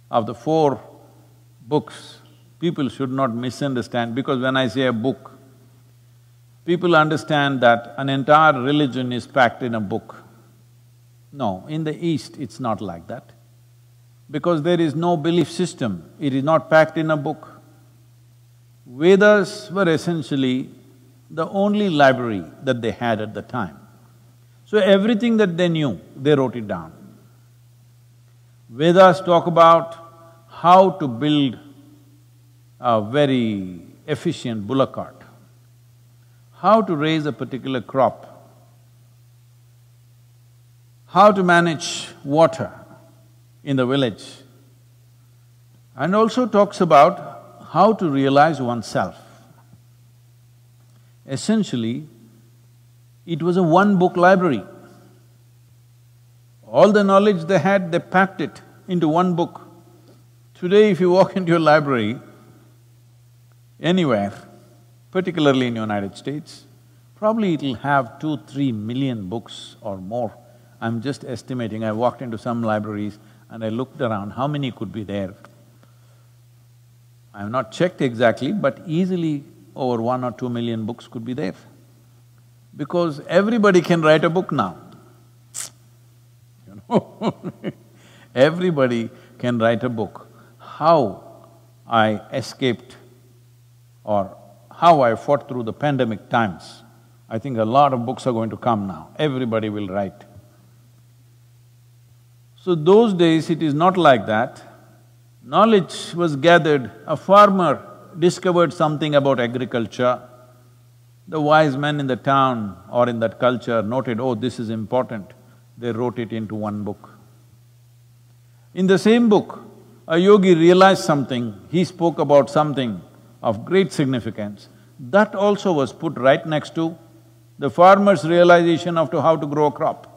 of the 4 books, people should not misunderstand, because when I say a book, people understand that an entire religion is packed in a book. No, in the East it's not like that. Because there is no belief system, it is not packed in a book. Vedas were essentially the only library that they had at the time. So everything that they knew, they wrote it down. Vedas talk about how to build a very efficient bullock cart, how to raise a particular crop, how to manage water in the village, and also talks about how to realize oneself. Essentially, it was a one-book library. All the knowledge they had, they packed it into one book. Today, if you walk into a library anywhere, particularly in United States, probably it'll have 2–3 million books or more. I'm just estimating, I walked into some libraries and I looked around, how many could be there? I have not checked exactly, but easily over 1 or 2 million books could be there. Because everybody can write a book now, you know everybody can write a book. How I escaped or how I fought through the pandemic times, I think a lot of books are going to come now, everybody will write. So those days it is not like that. Knowledge was gathered, a farmer discovered something about agriculture, the wise men in the town or in that culture noted, oh, this is important, they wrote it into one book. In the same book, a yogi realized something, he spoke about something of great significance, that also was put right next to the farmer's realization of how to grow a crop.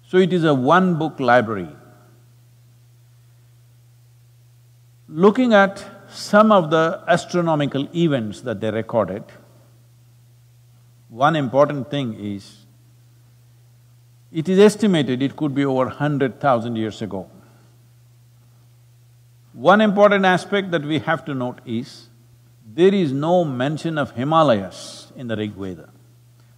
So it is a one-book library. Looking at some of the astronomical events that they recorded, one important thing is, it is estimated it could be over 100,000 years ago. One important aspect that we have to note is, there is no mention of Himalayas in the Rig Veda.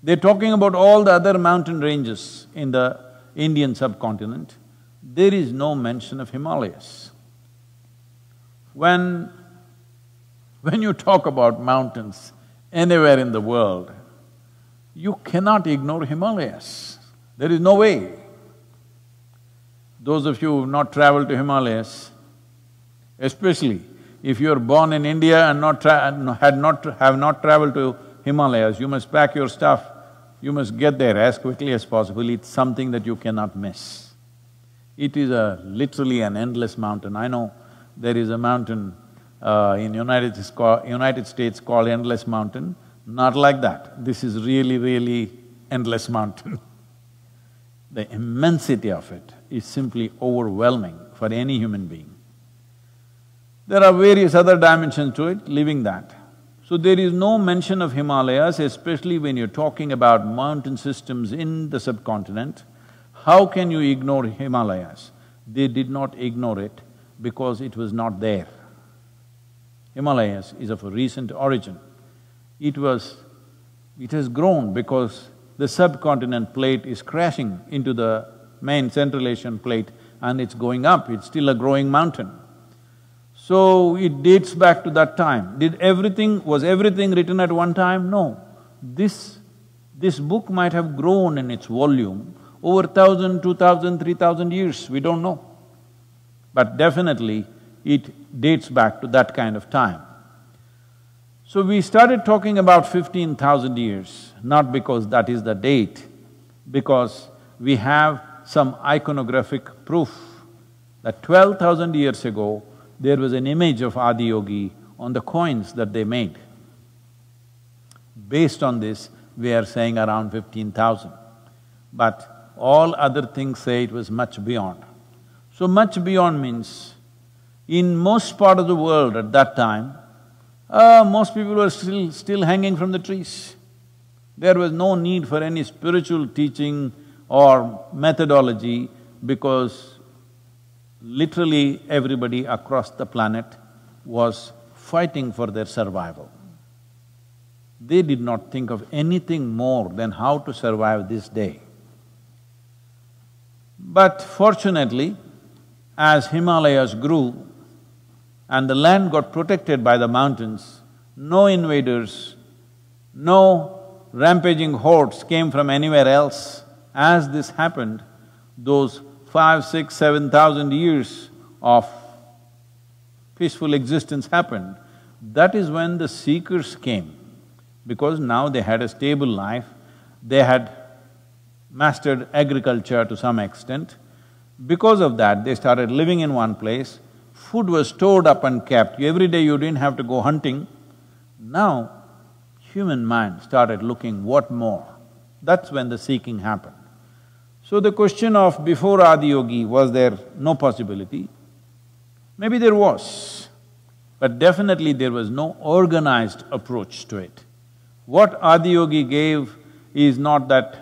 They're talking about all the other mountain ranges in the Indian subcontinent. There is no mention of Himalayas. When you talk about mountains anywhere in the world, you cannot ignore Himalayas. There is no way. Those of you who have not traveled to Himalayas, especially if you are born in India and have not traveled to Himalayas, you must pack your stuff, you must get there as quickly as possible. It's something that you cannot miss. It is literally an endless mountain. I know there is a mountain in United States called Endless Mountain. Not like that. This is really, really endless mountain. The immensity of it is simply overwhelming for any human being. There are various other dimensions to it, leaving that. So there is no mention of Himalayas, especially when you're talking about mountain systems in the subcontinent. How can you ignore Himalayas? They did not ignore it because it was not there. Himalayas is of a recent origin. It has grown because the subcontinent plate is crashing into the main Central Asian plate and it's going up, it's still a growing mountain. So it dates back to that time. Was everything written at one time? No. This book might have grown in its volume over 1,000, 2,000, 3,000 years, we don't know. But definitely, it dates back to that kind of time. So we started talking about 15,000 years, not because that is the date, because we have some iconographic proof that 12,000 years ago, there was an image of Adiyogi on the coins that they made. Based on this, we are saying around 15,000. But all other things say it was much beyond. So much beyond means, in most part of the world at that time, most people were still hanging from the trees. There was no need for any spiritual teaching or methodology because literally everybody across the planet was fighting for their survival. They did not think of anything more than how to survive this day. But fortunately, as Himalayas grew and the land got protected by the mountains, no invaders, no rampaging hordes came from anywhere else. As this happened, those 5, 6, 7,000 years of peaceful existence happened. That is when the seekers came, because now they had a stable life, they had mastered agriculture to some extent. Because of that, they started living in one place, food was stored up and kept, every day you didn't have to go hunting. Now, human mind started looking what more. That's when the seeking happened. So the question of before Adiyogi, was there no possibility? Maybe there was, but definitely there was no organized approach to it. What Adiyogi gave is not that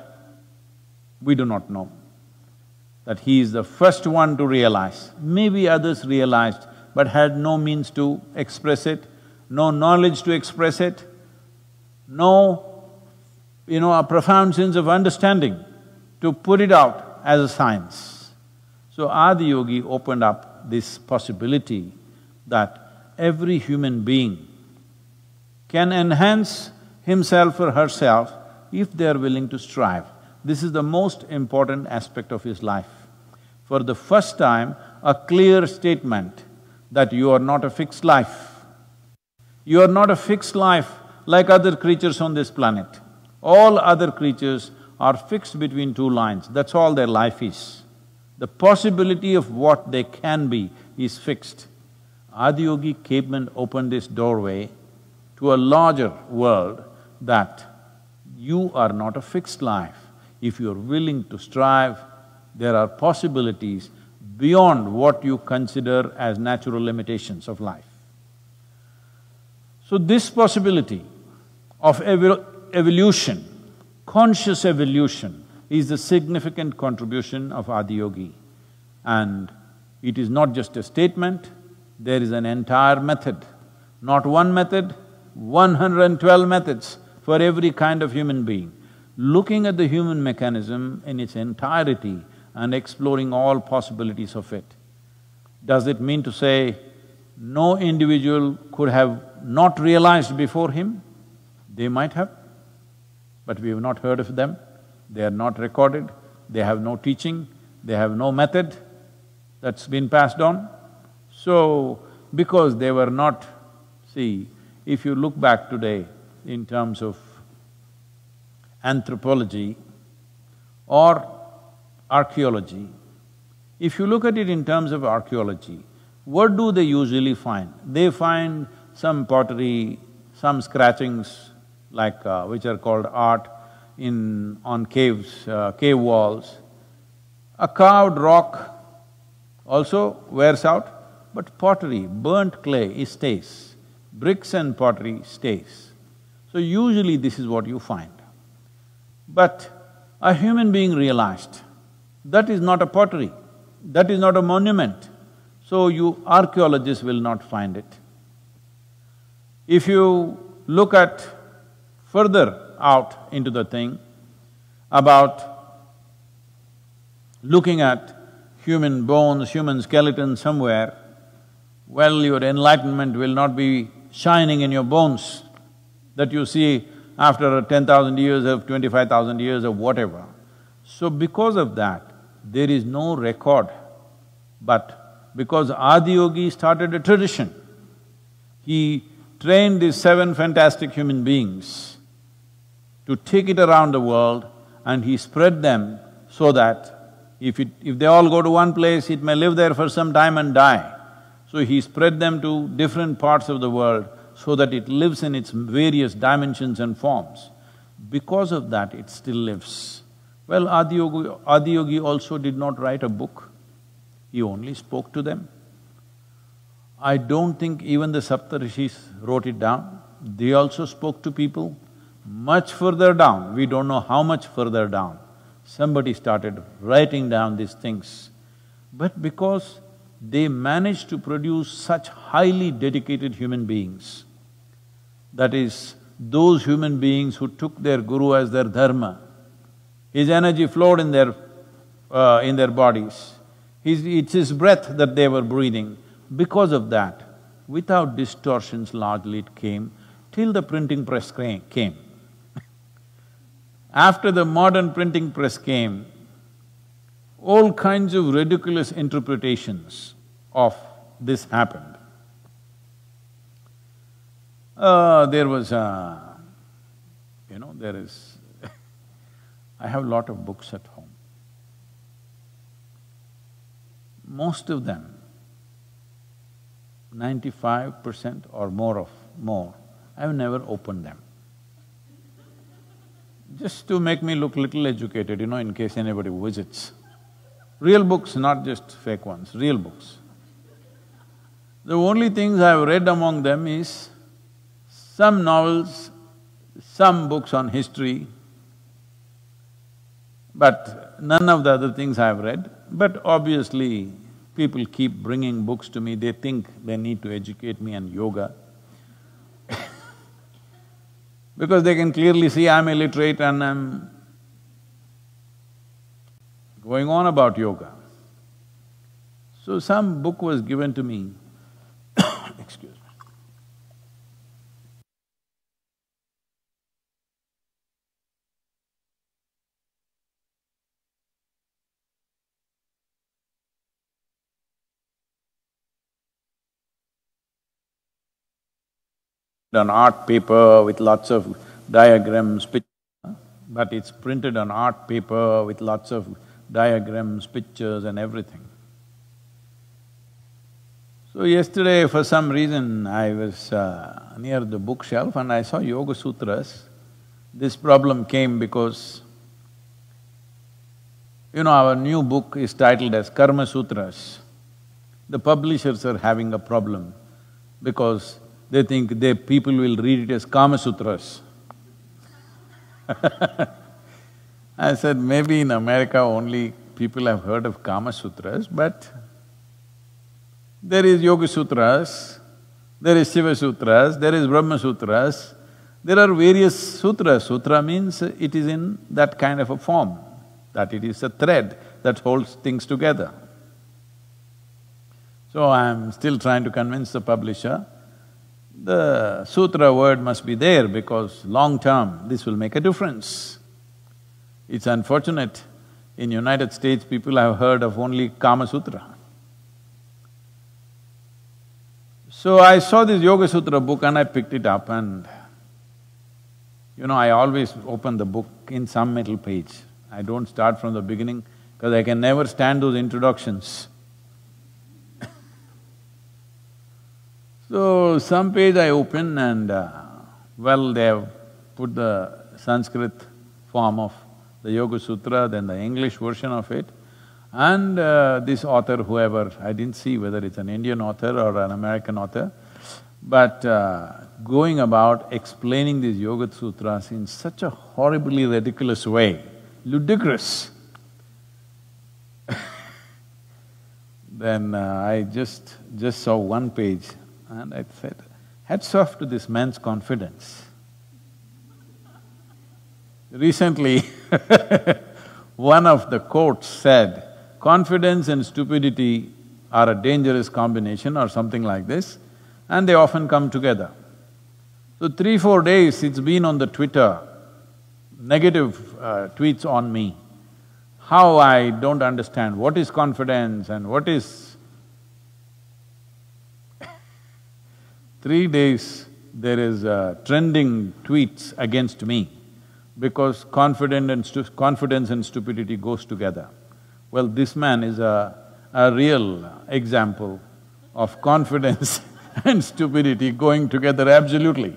we do not know, that he is the first one to realize. Maybe others realized but had no means to express it, no knowledge to express it, no, a profound sense of understanding to put it out as a science. So Adiyogi opened up this possibility that every human being can enhance himself or herself if they are willing to strive. This is the most important aspect of his life. For the first time, a clear statement that you are not a fixed life. You are not a fixed life like other creatures on this planet. All other creatures are fixed between two lines, that's all their life is. The possibility of what they can be is fixed. Adiyogi came and opened this doorway to a larger world that you are not a fixed life. If you're willing to strive, there are possibilities beyond what you consider as natural limitations of life. So this possibility of evolution, conscious evolution, is the significant contribution of Adiyogi. And it is not just a statement, there is an entire method. Not one method, 112 methods for every kind of human being. Looking at the human mechanism in its entirety and exploring all possibilities of it. Does it mean to say no individual could have not realized before him? They might have, but we have not heard of them, they are not recorded, they have no teaching, they have no method that's been passed on. So, because they were not… See, if you look back today in terms of anthropology or archaeology, if you look at it in terms of archaeology, what do they usually find? They find some pottery, some scratchings like… which are called art on caves, cave walls. A carved rock also wears out, but pottery, burnt clay, it stays. Bricks and pottery stays. So usually this is what you find. But a human being realized, that is not a pottery, that is not a monument, so you archaeologists will not find it. If you look at further out into the thing about looking at human bones, human skeleton somewhere, well, your enlightenment will not be shining in your bones that you see after 10,000 years of 25,000 years of whatever. So because of that, there is no record, but because Adiyogi started a tradition. He trained these 7 fantastic human beings to take it around the world, and he spread them so that if they all go to one place, it may live there for some time and die. So he spread them to different parts of the world so that it lives in its various dimensions and forms. Because of that, it still lives. Well, Adiyogi also did not write a book, he only spoke to them. I don't think even the Saptarishis wrote it down, they also spoke to people. Much further down, we don't know how much further down, somebody started writing down these things. But because they managed to produce such highly dedicated human beings, that is, those human beings who took their guru as their dharma, his energy flowed in their bodies, it's his breath that they were breathing. Because of that, without distortions largely it came, till the printing press came. After the modern printing press came, all kinds of ridiculous interpretations of this happened. There was there is I have a lot of books at home. Most of them, 95% or more, I've never opened them. Just to make me look little educated, in case anybody visits. Real books, not just fake ones, real books. The only things I've read among them is some novels, some books on history, but none of the other things I've read. But obviously, people keep bringing books to me, they think they need to educate me on yoga. Because they can clearly see I'm illiterate and I'm going on about yoga. So some book was given to me, excuse me. On art paper with lots of diagrams, but it's printed on art paper with lots of diagrams, pictures and everything. So yesterday, for some reason, I was near the bookshelf and I saw Yoga Sutras. This problem came because, our new book is titled as Karma Sutras. The publishers are having a problem because they think people will read it as Kama Sutras. I said, maybe in America only people have heard of Kama Sutras, but there is Yoga Sutras, there is Shiva Sutras, there is Brahma Sutras, there are various sutras. Sutra means it is in that kind of a form, that it is a thread that holds things together. So I'm still trying to convince the publisher, the sutra word must be there because long term this will make a difference. It's unfortunate, in United States people have heard of only Kama Sutra. So I saw this Yoga Sutra book and I picked it up and, I always open the book in some middle page. I don't start from the beginning because I can never stand those introductions. So, some page I open and, they have put the Sanskrit form of the Yoga Sutra, then the English version of it, and this author, whoever, I didn't see whether it's an Indian author or an American author, but going about explaining these Yoga Sutras in such a horribly ridiculous way, ludicrous. Then I just saw one page and I said, hats off to this man's confidence. Recently, one of the quotes said, confidence and stupidity are a dangerous combination or something like this, and they often come together. So 3-4 days it's been on the Twitter, negative tweets on me, how I don't understand what is confidence and what is 3 days there is trending tweets against me because confidence and stupidity goes together. Well, this man is a real example of confidence and stupidity going together absolutely.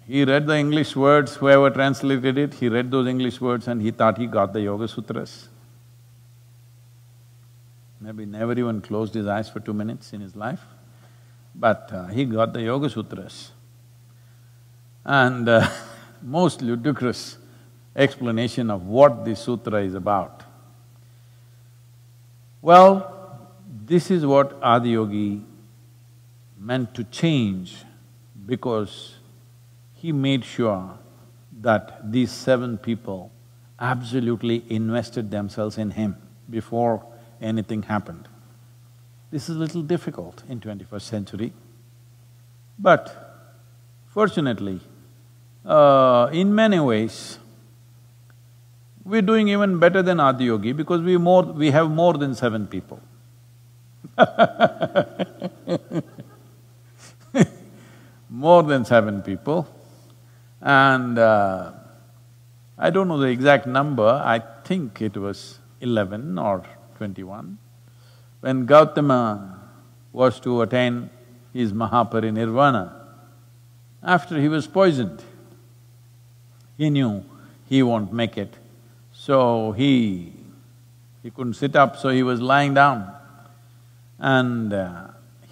He read the English words, whoever translated it, he read those English words and he thought he got the Yoga Sutras. Maybe never even closed his eyes for 2 minutes in his life, but he got the Yoga Sutras. And most ludicrous explanation of what this sutra is about. Well, this is what Adiyogi meant to change because he made sure that these 7 people absolutely invested themselves in him before anything happened. This is a little difficult in 21st century, but fortunately, in many ways, we're doing even better than Adiyogi because we have more than 7 people. More than 7 people. And I don't know the exact number, I think it was 11 or 21. When Gautama was to attain his Mahaparinirvana, after he was poisoned, he knew he won't make it. So he couldn't sit up, so he was lying down. And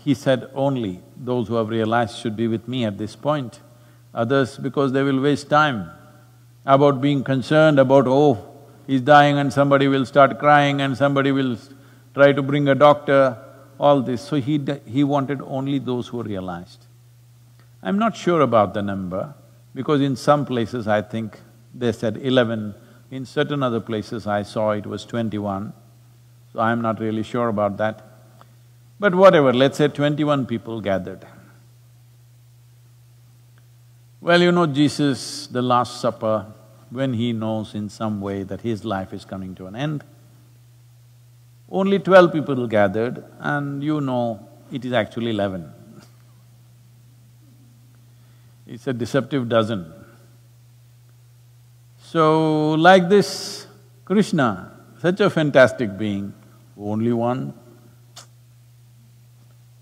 he said, only those who have realized should be with me at this point. Others, because they will waste time about being concerned about, oh, he's dying and somebody will start crying and somebody will try to bring a doctor, all this. So he wanted only those who realized. I'm not sure about the number, because in some places I think they said 11, in certain other places I saw it was 21, so I'm not really sure about that. But whatever, let's say 21 people gathered. Well, you know, Jesus, the Last Supper, when he knows in some way that his life is coming to an end, only 12 people gathered and you know it is actually 11. It's a deceptive dozen. So, like this, Krishna, such a fantastic being, only one.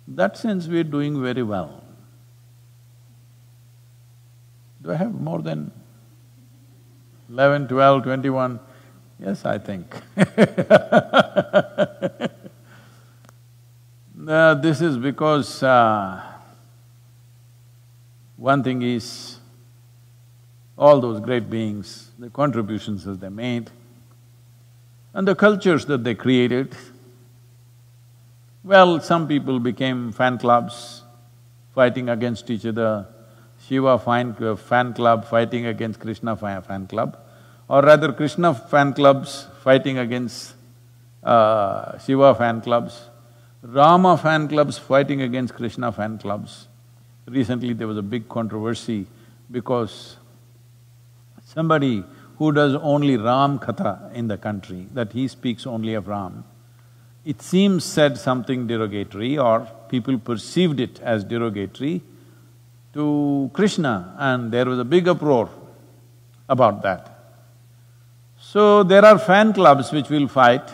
In that sense, we're doing very well. Do I have more than 11, 12, 21? Yes, I think. This is because one thing is, all those great beings, the contributions that they made, and the cultures that they created. Well, some people became fan clubs, fighting against each other. Shiva fan club fighting against Krishna fan club, or rather Krishna fan clubs fighting against Shiva fan clubs, Rama fan clubs fighting against Krishna fan clubs. Recently there was a big controversy because somebody who does only Ram Katha in the country, that he speaks only of Ram, it seems said something derogatory or people perceived it as derogatory to Krishna, and there was a big uproar about that. So there are fan clubs which will fight,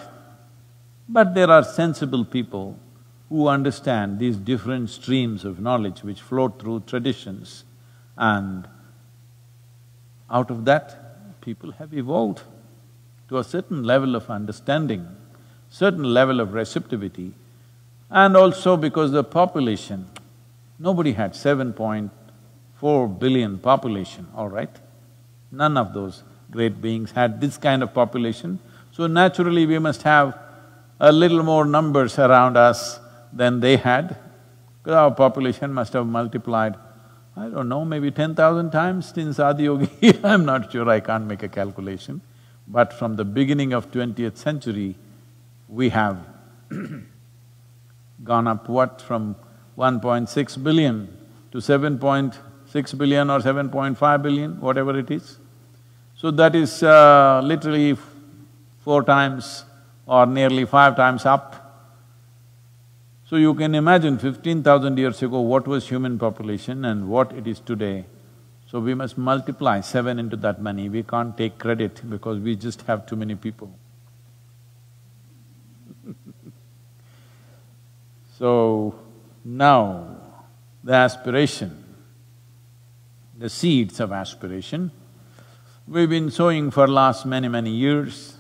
but there are sensible people who understand these different streams of knowledge which float through traditions, and out of that, people have evolved to a certain level of understanding, certain level of receptivity, and also because the population, nobody had 7.4 billion population, all right? None of those great beings had this kind of population, so naturally we must have a little more numbers around us than they had, because our population must have multiplied, I don't know, maybe 10,000 times since Adiyogi. I'm not sure, I can't make a calculation. But from the beginning of 20th century, we have gone up what, from 1.6 billion to 7.6 billion or 7.5 billion, whatever it is. So that is literally 4 times or nearly 5 times up. So you can imagine 15,000 years ago what was human population and what it is today. So we must multiply 7 into that many. We can't take credit because we just have too many people. So now the aspiration, the seeds of aspiration, we've been sowing for last many years.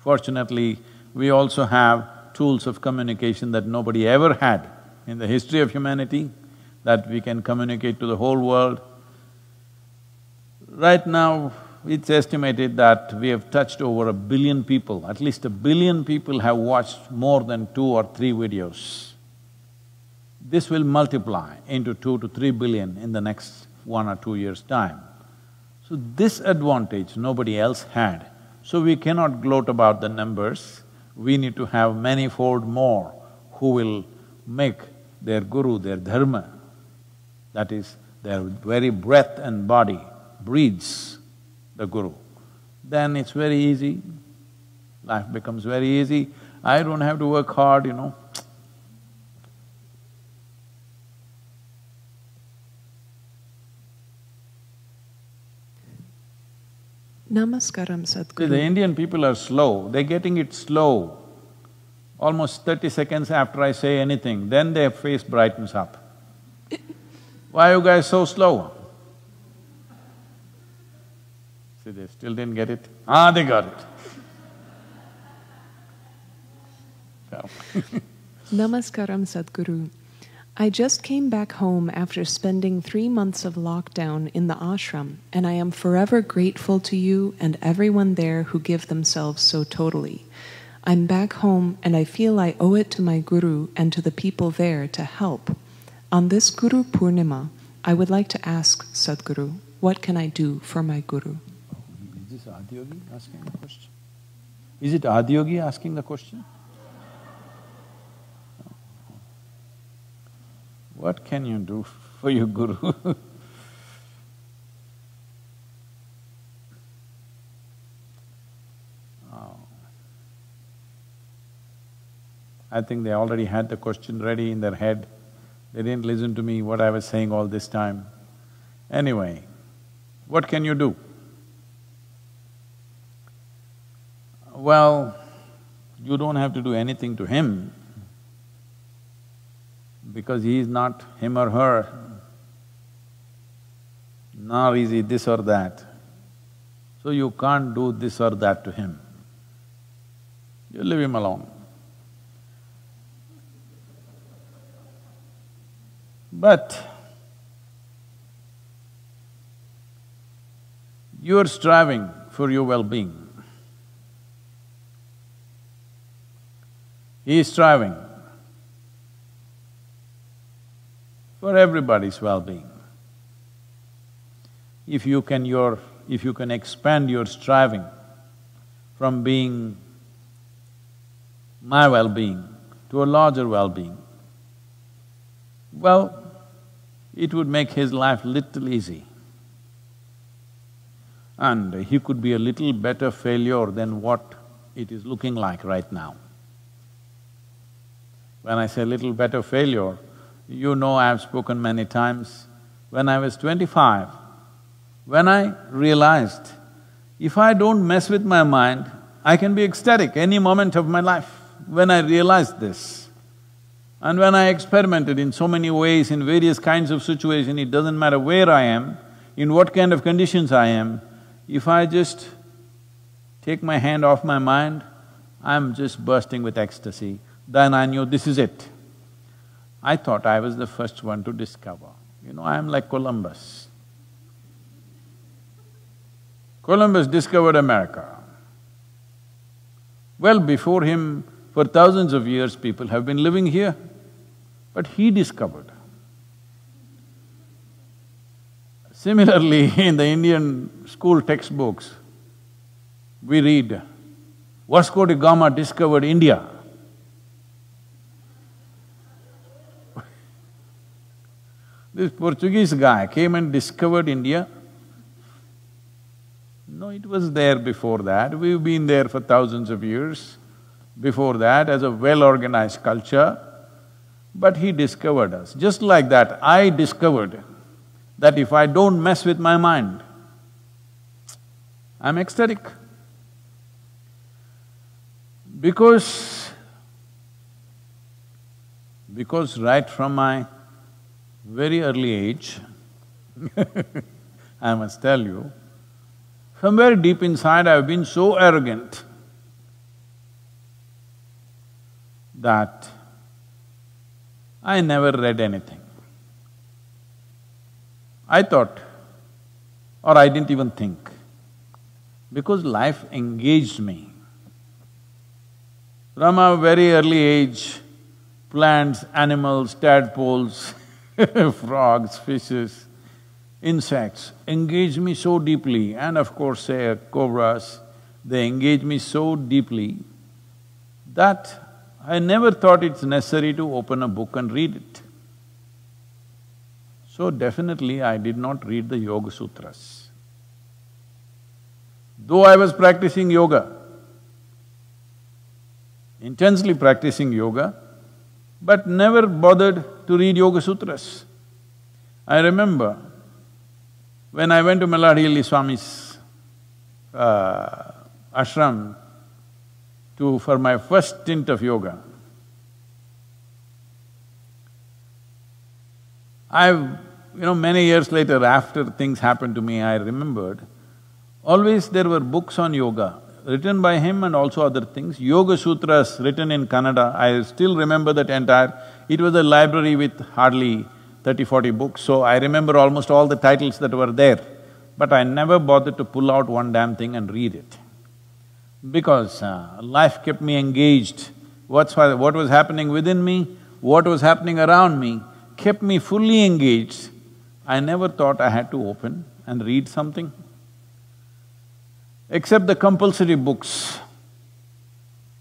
Fortunately, we also have tools of communication that nobody ever had in the history of humanity, that we can communicate to the whole world. Right now, it's estimated that we have touched over 1 billion people, at least 1 billion people have watched more than 2 or 3 videos. This will multiply into 2 to 3 billion in the next 1 or 2 years' time. So this advantage nobody else had. So we cannot gloat about the numbers, we need to have many-fold more who will make their guru, their dharma, that is, their very breath and body breathes the guru. Then it's very easy, life becomes very easy. I don't have to work hard, you know. Namaskaram, See, Sadhguru. the Indian people are slow, they're getting it slow. Almost 30 seconds after I say anything, then their face brightens up. Why are you guys so slow? See, they still didn't get it. Ah, they got it. So. Namaskaram, Sadhguru. I just came back home after spending 3 months of lockdown in the ashram, and I am forever grateful to you and everyone there who give themselves so totally. I'm back home and I feel I owe it to my guru and to the people there to help. On this Guru Purnima, I would like to ask Sadhguru, what can I do for my guru? Is this Adiyogi asking the question? Is it Adiyogi asking the question? What can you do for your guru? Oh. I think they already had the question ready in their head. They didn't listen to me what I was saying all this time. Anyway, what can you do? Well, you don't have to do anything to him, because he is not him or her, nor is he this or that. So you can't do this or that to him. You leave him alone. But you are striving for your well-being. He is striving for everybody's well-being. If you can expand your striving from being my well-being to a larger well-being, well, it would make his life little easy. And he could be a little better failure than what it is looking like right now. When I say little better failure, you know I've spoken many times. When I was 25, when I realized if I don't mess with my mind, I can be ecstatic any moment of my life. When I realized this, and when I experimented in so many ways, in various kinds of situations, it doesn't matter where I am, in what kind of conditions I am, if I just take my hand off my mind, I'm just bursting with ecstasy. Then I knew this is it. I thought I was the first one to discover. You know, I am like Columbus. Columbus discovered America. Well, before him, for thousands of years, people have been living here, but he discovered. Similarly, in the Indian school textbooks, we read, Vasco da Gama discovered India. This Portuguese guy came and discovered India. No, it was there before that, we've been there for thousands of years. Before that, as a well-organized culture, But he discovered us. Just like that, I discovered that if I don't mess with my mind, I'm ecstatic. Because right from my very early age, I must tell you, somewhere deep inside I've been so arrogant that I never read anything. I thought, or I didn't even think, because life engaged me. From a very early age, plants, animals, tadpoles, frogs, fishes, insects engage me so deeply, and of course, say, cobras, they engage me so deeply that I never thought it's necessary to open a book and read it. So definitely I did not read the Yoga Sutras. Though I was practicing yoga, intensely practicing yoga, but never bothered to read Yoga Sutras. I remember when I went to Melladili Swami's ashram for my first stint of yoga, many years later, after things happened to me, I remembered, always there were books on yoga, written by him and also other things, Yoga Sutras written in Kannada. I still remember that entire… It was a library with hardly 30-40 books, so I remember almost all the titles that were there. But I never bothered to pull out one damn thing and read it. Because life kept me engaged. What was happening within me, what was happening around me, kept me fully engaged. I never thought I had to open and read something. Except the compulsory books,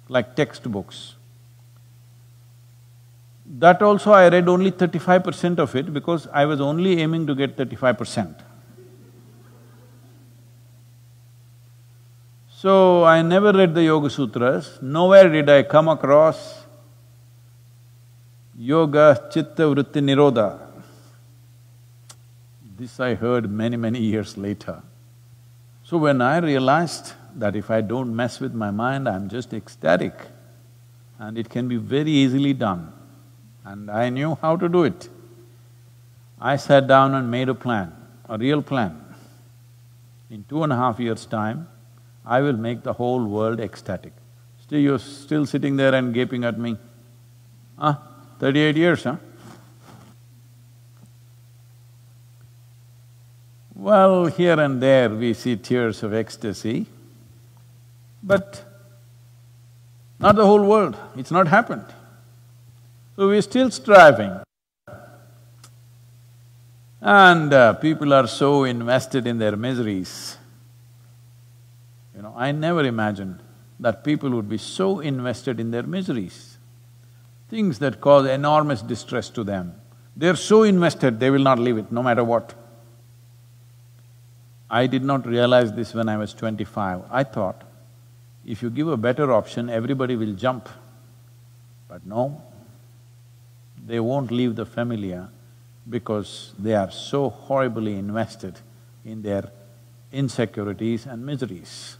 like textbooks. That also I read only 35% of it because I was only aiming to get 35%. So I never read the Yoga Sutras, nowhere did I come across Yoga Chitta Vritti Nirodha. This I heard many years later. So when I realized that if I don't mess with my mind, I'm just ecstatic and it can be very easily done, and I knew how to do it. I sat down and made a plan, a real plan. In 2.5 years' time, I will make the whole world ecstatic. Still, you're still sitting there and gaping at me. 38 years, huh? Well, here and there we see tears of ecstasy, but not the whole world, it's not happened. So we're still striving. And people are so invested in their miseries. I never imagined that people would be so invested in their miseries. Things that cause enormous distress to them, they're so invested, they will not leave it, no matter what. I did not realize this when I was 25. I thought, if you give a better option, everybody will jump. But no, they won't leave the familiar because they are so horribly invested in their insecurities and miseries.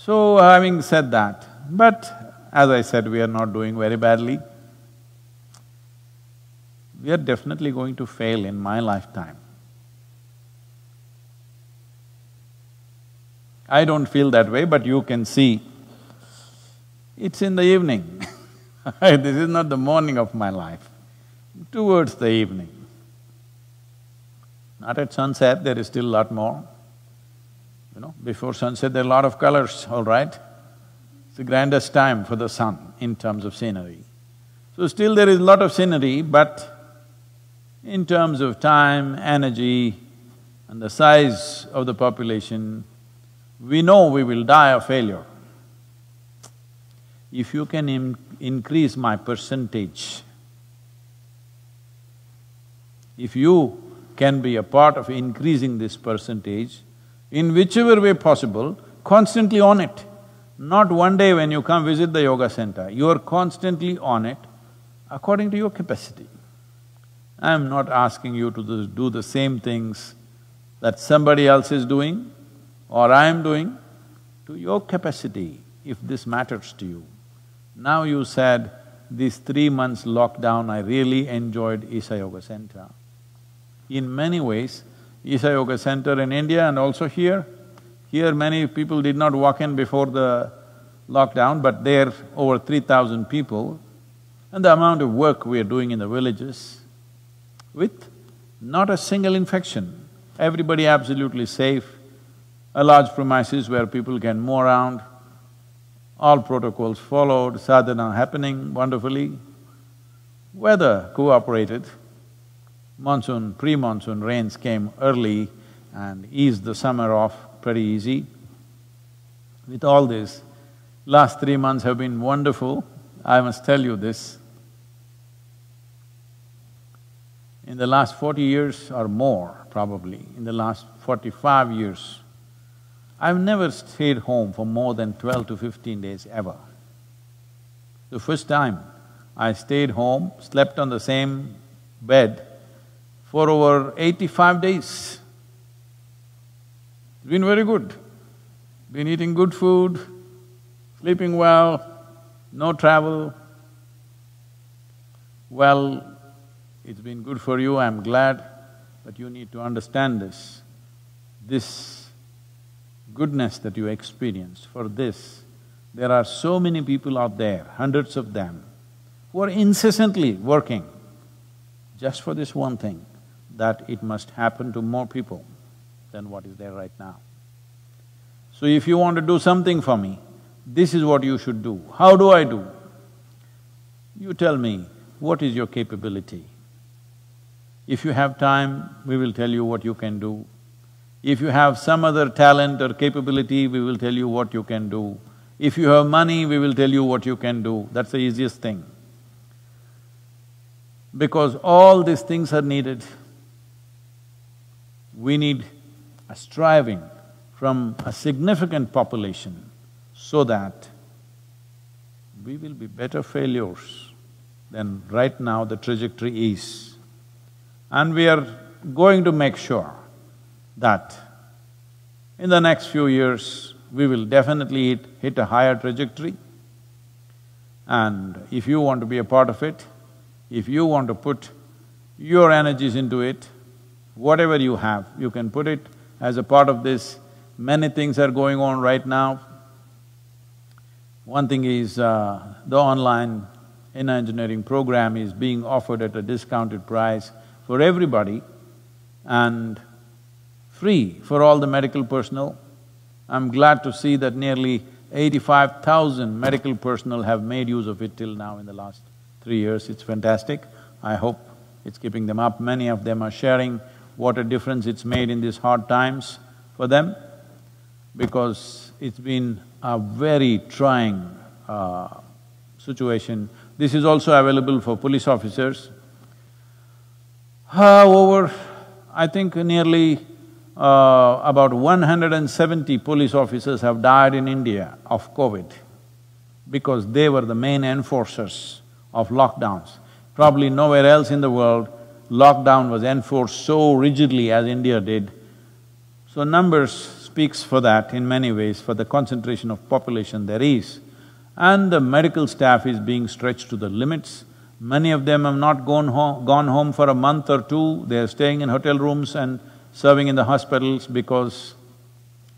So having said that, but as I said, we are not doing very badly. We are definitely going to fail in my lifetime. I don't feel that way, but you can see, it's in the evening. This is not the morning of my life, towards the evening. Not at sunset, there is still a lot more. Before sunset there are a lot of colors, all right? It's the grandest time for the sun in terms of scenery. So still there is a lot of scenery, but in terms of time, energy and the size of the population, we know we will die of failure. If you can increase my percentage, if you can be a part of increasing this percentage, in whichever way possible, constantly on it. Not one day when you come visit the yoga center, you are constantly on it. according to your capacity. I am not asking you to do the same things that somebody else is doing or I am doing, to your capacity, if this matters to you. Now you said, these 3 months lockdown, I really enjoyed Isha Yoga Center. In many ways, Isha Yoga Center in India and also here many people did not walk in before the lockdown, but there over 3,000 people, and the amount of work we are doing in the villages with not a single infection, everybody absolutely safe, a large premises where people can move around, all protocols followed, sadhana happening wonderfully. Weather cooperated, monsoon, pre-monsoon rains came early and eased the summer off pretty easy. With all this, last 3 months have been wonderful, I must tell you this. In the last 40 years or more, probably, in the last 45 years, I've never stayed home for more than 12 to 15 days ever. The first time I stayed home, slept on the same bed for over 85 days. It's been very good. Been eating good food, sleeping well, no travel. Well, it's been good for you, I'm glad, but you need to understand this. This goodness that you experience, for this, there are so many people out there, hundreds of them, who are incessantly working just for this one thing, that it must happen to more people than what is there right now. So if you want to do something for me, this is what you should do. How do I do? You tell me, what is your capability? If you have time, we will tell you what you can do. If you have some other talent or capability, we will tell you what you can do. If you have money, we will tell you what you can do. That's the easiest thing. Because all these things are needed. We need a striving from a significant population so that we will be better failures than right now the trajectory is. And we are going to make sure that in the next few years, we will definitely hit a higher trajectory. And if you want to be a part of it, if you want to put your energies into it, whatever you have, you can put it as a part of this. Many things are going on right now. One thing is, the online inner engineering program is being offered at a discounted price for everybody and free for all the medical personnel. I'm glad to see that nearly 85,000 medical personnel have made use of it till now in the last 3 years. It's fantastic. I hope it's keeping them up. Many of them are sharing what a difference it's made in these hard times for them, because it's been a very trying situation. This is also available for police officers. I think nearly about 170 police officers have died in India of COVID because they were the main enforcers of lockdowns. Probably nowhere else in the world lockdown was enforced so rigidly as India did. So numbers speaks for that in many ways, for the concentration of population there is. And the medical staff is being stretched to the limits. Many of them have not gone home for a month or two, they are staying in hotel rooms and serving in the hospitals because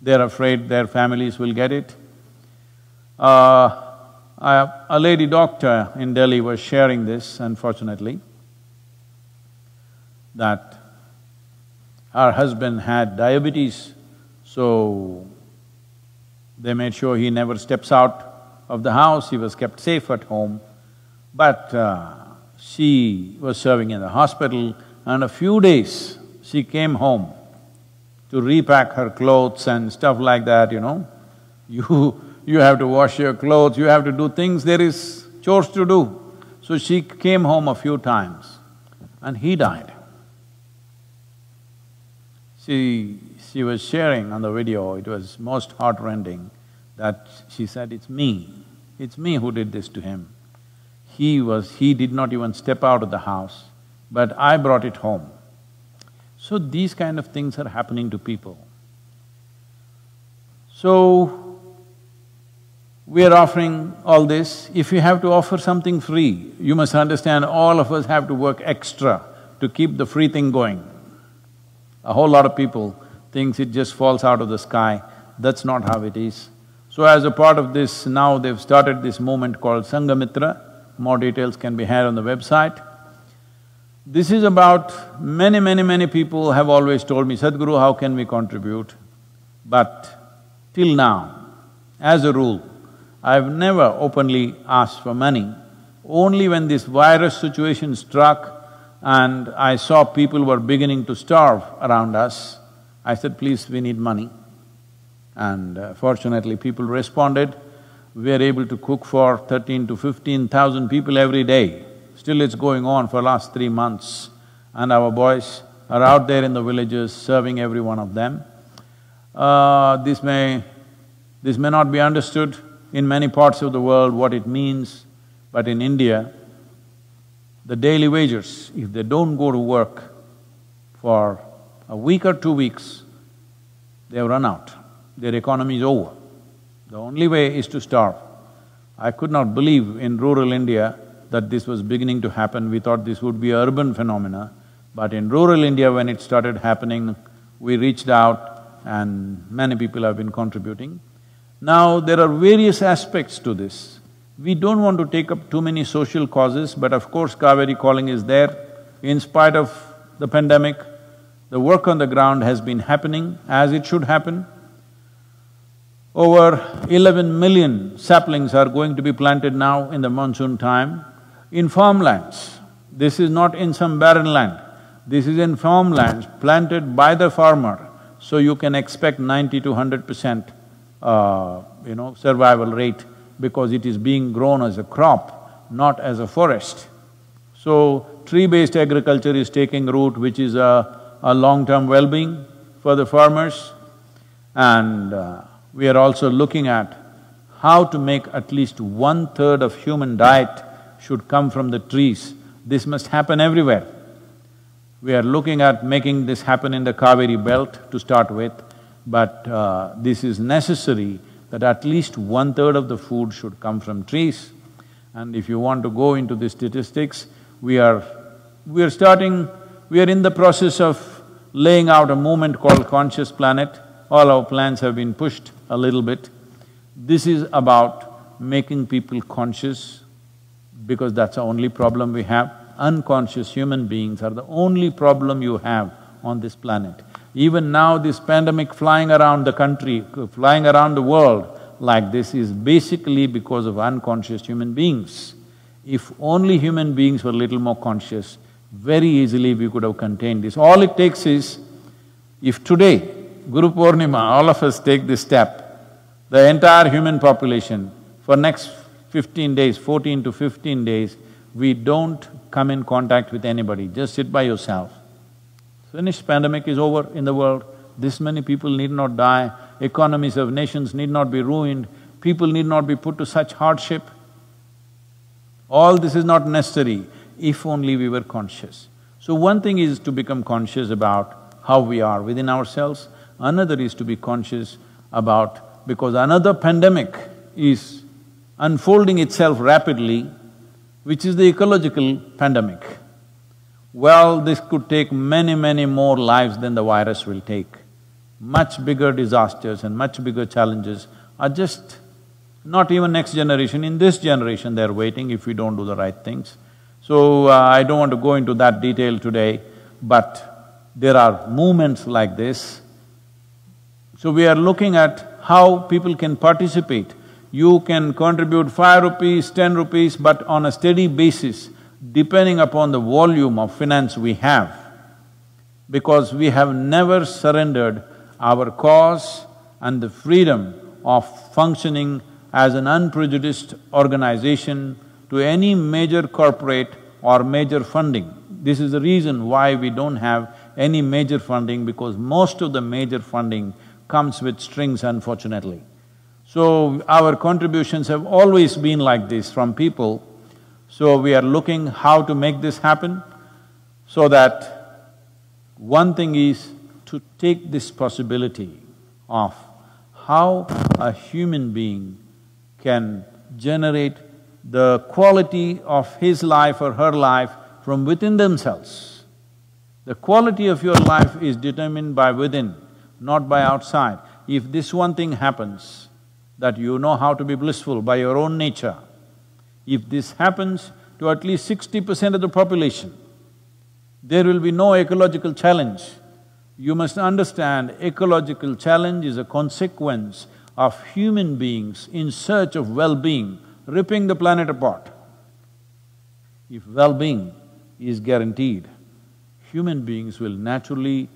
they're afraid their families will get it. A lady doctor in Delhi was sharing this, unfortunately, that her husband had diabetes, so they made sure he never steps out of the house, he was kept safe at home. But she was serving in the hospital, and a few days she came home to repack her clothes and stuff like that, you know. You have to wash your clothes, you have to do things, there is chores to do. So she came home a few times and he died. She was sharing on the video, it was most heartrending, that she said, it's me who did this to him. He did not even step out of the house, but I brought it home. So these kind of things are happening to people. So, we are offering all this. If you have to offer something free, you must understand all of us have to work extra to keep the free thing going. A whole lot of people thinks it just falls out of the sky. That's not how it is. So as a part of this, now they've started this movement called Sangamitra. More details can be had on the website. This is about… many people have always told me, Sadhguru, how can we contribute? But till now, as a rule, I've never openly asked for money. Only when this virus situation struck and I saw people were beginning to starve around us, I said, please, we need money. And fortunately, people responded. We are able to cook for 13 to 15,000 people every day. Still it's going on for last 3 months. And our boys are out there in the villages serving every one of them. This may not be understood in many parts of the world what it means, but in India, the daily wagers, if they don't go to work for a week or 2 weeks, they have run out. Their economy is over. The only way is to starve. I could not believe in rural India that this was beginning to happen. We thought this would be an urban phenomena, but in rural India when it started happening, we reached out and many people have been contributing. Now, there are various aspects to this. We don't want to take up too many social causes, but of course Kaveri calling is there. In spite of the pandemic, the work on the ground has been happening as it should happen. Over 11 million saplings are going to be planted now in the monsoon time in farmlands. This is not in some barren land. This is in farmlands planted by the farmer, so you can expect 90 to 100% survival rate because it is being grown as a crop, not as a forest. So, tree-based agriculture is taking root, which is a long-term well-being for the farmers. And we are also looking at how to make at least 1/3 of human diet should come from the trees. This must happen everywhere. We are looking at making this happen in the Kaveri belt to start with, but this is necessary that at least 1/3 of the food should come from trees. And if you want to go into the statistics, we are in the process of laying out a movement called Conscious Planet. All our plans have been pushed a little bit. This is about making people conscious because that's the only problem we have. Unconscious human beings are the only problem you have on this planet. Even now this pandemic flying around the country, flying around the world like this is basically because of unconscious human beings. If only human beings were a little more conscious, very easily we could have contained this. All it takes is, if today, Guru Pournima, all of us take this step, the entire human population, for next 15 days, 14 to 15 days, we don't come in contact with anybody, just sit by yourself. Finished, pandemic is over in the world, this many people need not die, economies of nations need not be ruined, people need not be put to such hardship. All this is not necessary if only we were conscious. So one thing is to become conscious about how we are within ourselves, another is to be conscious about… because another pandemic is unfolding itself rapidly, which is the ecological pandemic. Well, this could take many more lives than the virus will take. Much bigger disasters and much bigger challenges are just not even next generation, in this generation they're waiting if we don't do the right things. So, I don't want to go into that detail today, but there are movements like this. So we are looking at how people can participate. You can contribute 5 rupees, 10 rupees, but on a steady basis, depending upon the volume of finance we have. Because we have never surrendered our cause and the freedom of functioning as an unprejudiced organization to any major corporate or major funding. This is the reason why we don't have any major funding, because most of the major funding comes with strings, unfortunately. So, our contributions have always been like this from people. So we are looking how to make this happen, so that one thing is to take this possibility of how a human being can generate the quality of his life or her life from within themselves. The quality of your life is determined by within, not by outside. If this one thing happens, that you know how to be blissful by your own nature, if this happens to at least 60% of the population, there will be no ecological challenge. You must understand, ecological challenge is a consequence of human beings in search of well-being, ripping the planet apart. If well-being is guaranteed, human beings will naturally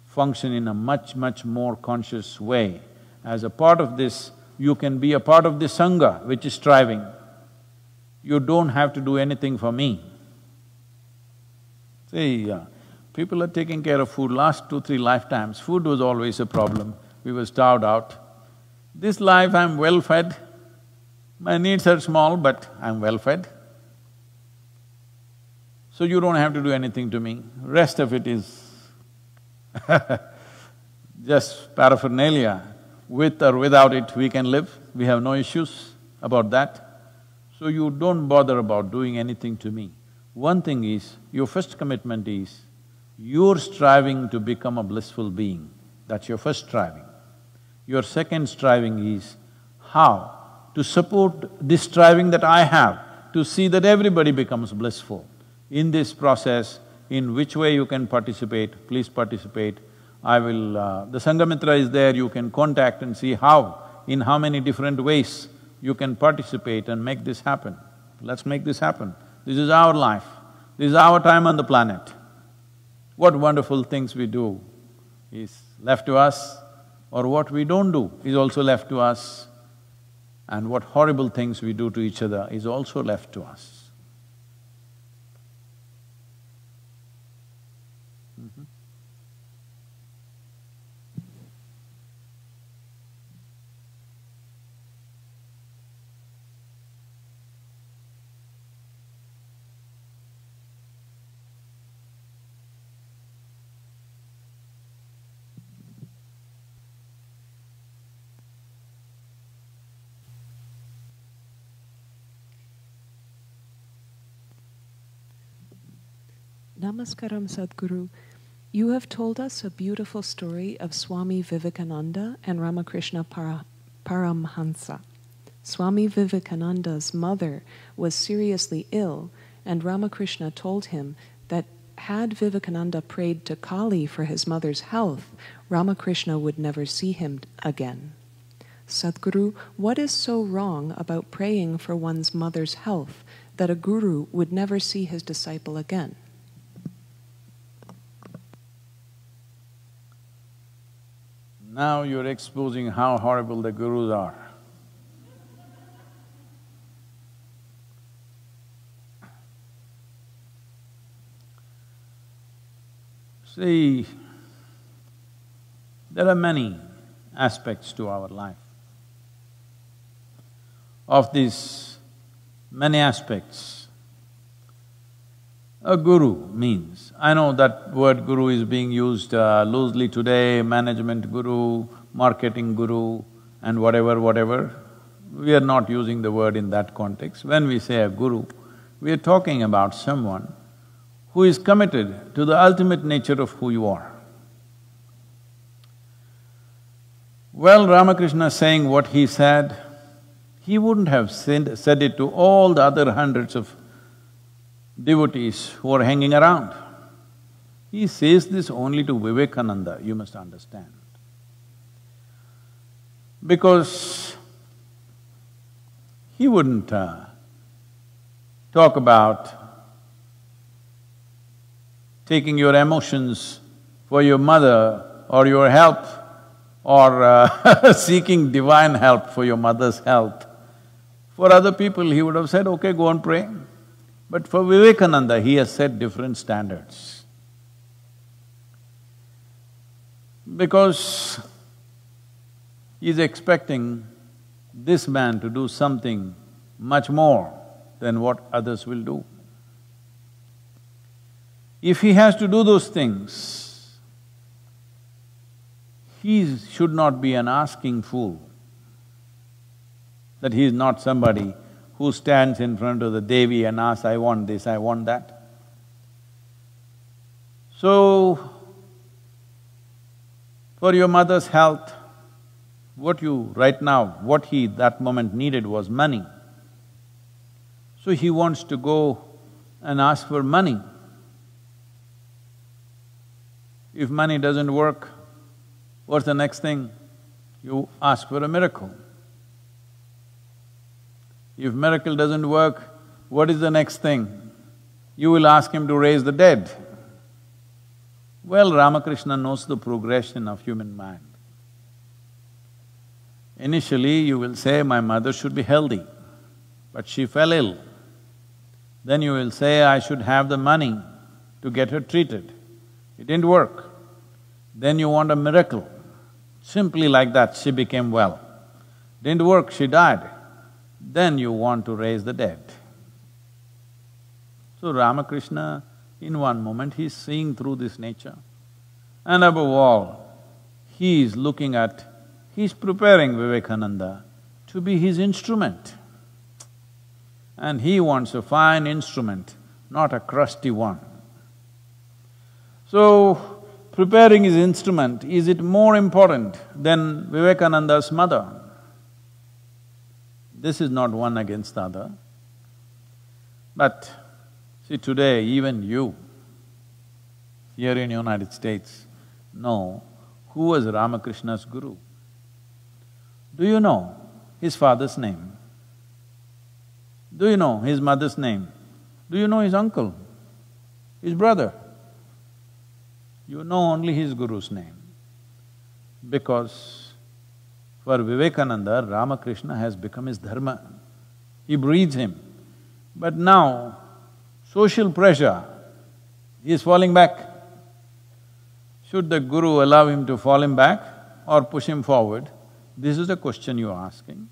function in a much, much more conscious way. As a part of this, you can be a part of the Sangha which is striving. You don't have to do anything for me. See, people are taking care of food. Last 2-3 lifetimes, food was always a problem. We were starved out. This life I'm well fed. My needs are small, but I'm well fed. So you don't have to do anything to me. Rest of it is just paraphernalia. With or without it, we can live. We have no issues about that. So you don't bother about doing anything to me. One thing is, your first commitment is, you're striving to become a blissful being. That's your first striving. Your second striving is how to support this striving that I have, to see that everybody becomes blissful. In this process, in which way you can participate, please participate. I will… the Sangamitra is there, you can contact and see how, in how many different ways you can participate and make this happen. Let's make this happen. This is our life, this is our time on the planet. What wonderful things we do is left to us, or what we don't do is also left to us, and what horrible things we do to each other is also left to us. Namaskaram, Sadhguru. You have told us a beautiful story of Swami Vivekananda and Ramakrishna Paramhansa. Swami Vivekananda's mother was seriously ill, and Ramakrishna told him that had Vivekananda prayed to Kali for his mother's health, Ramakrishna would never see him again. Sadhguru, what is so wrong about praying for one's mother's health that a guru would never see his disciple again? Now you're exposing how horrible the gurus are. See, there are many aspects to our life. Of these many aspects, a guru means, I know that word guru is being used loosely today, management guru, marketing guru and whatever. We are not using the word in that context. When we say a guru, we are talking about someone who is committed to the ultimate nature of who you are. Well, Ramakrishna saying what he said, he wouldn't have said it to all the other hundreds of devotees who are hanging around. He says this only to Vivekananda, you must understand. Because he wouldn't talk about taking your emotions for your mother or your help, or seeking divine help for your mother's health. For other people, he would have said, okay, go and pray. But for Vivekananda, he has set different standards. Because he's expecting this man to do something much more then what others will do. If he has to do those things, he should not be an asking fool. That he is not somebody who stands in front of the Devi and asks, I want this, I want that. So, for your mother's health, what he that moment needed was money. So he wants to go and ask for money. If money doesn't work, what's the next thing? You ask for a miracle. If miracle doesn't work, what is the next thing? You will ask him to raise the dead. Well, Ramakrishna knows the progression of human mind. Initially, you will say, my mother should be healthy, but she fell ill. Then you will say, I should have the money to get her treated. It didn't work. Then you want a miracle. Simply like that, she became well. Didn't work, she died. Then you want to raise the dead. So Ramakrishna, in one moment, he's seeing through this nature. And above all, he's preparing Vivekananda to be his instrument. And he wants a fine instrument, not a crusty one. So, preparing his instrument, is it more important than Vivekananda's mother? This is not one against the other. But see, today even you, here in United States, know who was Ramakrishna's guru. Do you know his father's name? Do you know his mother's name? Do you know his uncle, his brother? You know only his guru's name. Because for Vivekananda, Ramakrishna has become his dharma. He breathes him. But now, social pressure, he is falling back. Should the guru allow him to fall him back or push him forward? This is the question you're asking.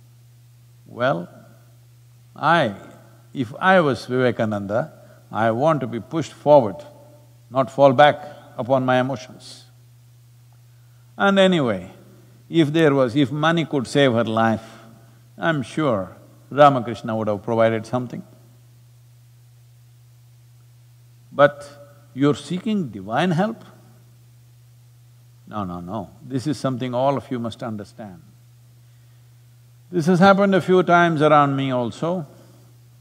Well, if I was Vivekananda, I want to be pushed forward, not fall back upon my emotions. And anyway, if money could save her life, I'm sure Ramakrishna would have provided something. But you're seeking divine help? No, this is something all of you must understand. This has happened a few times around me also,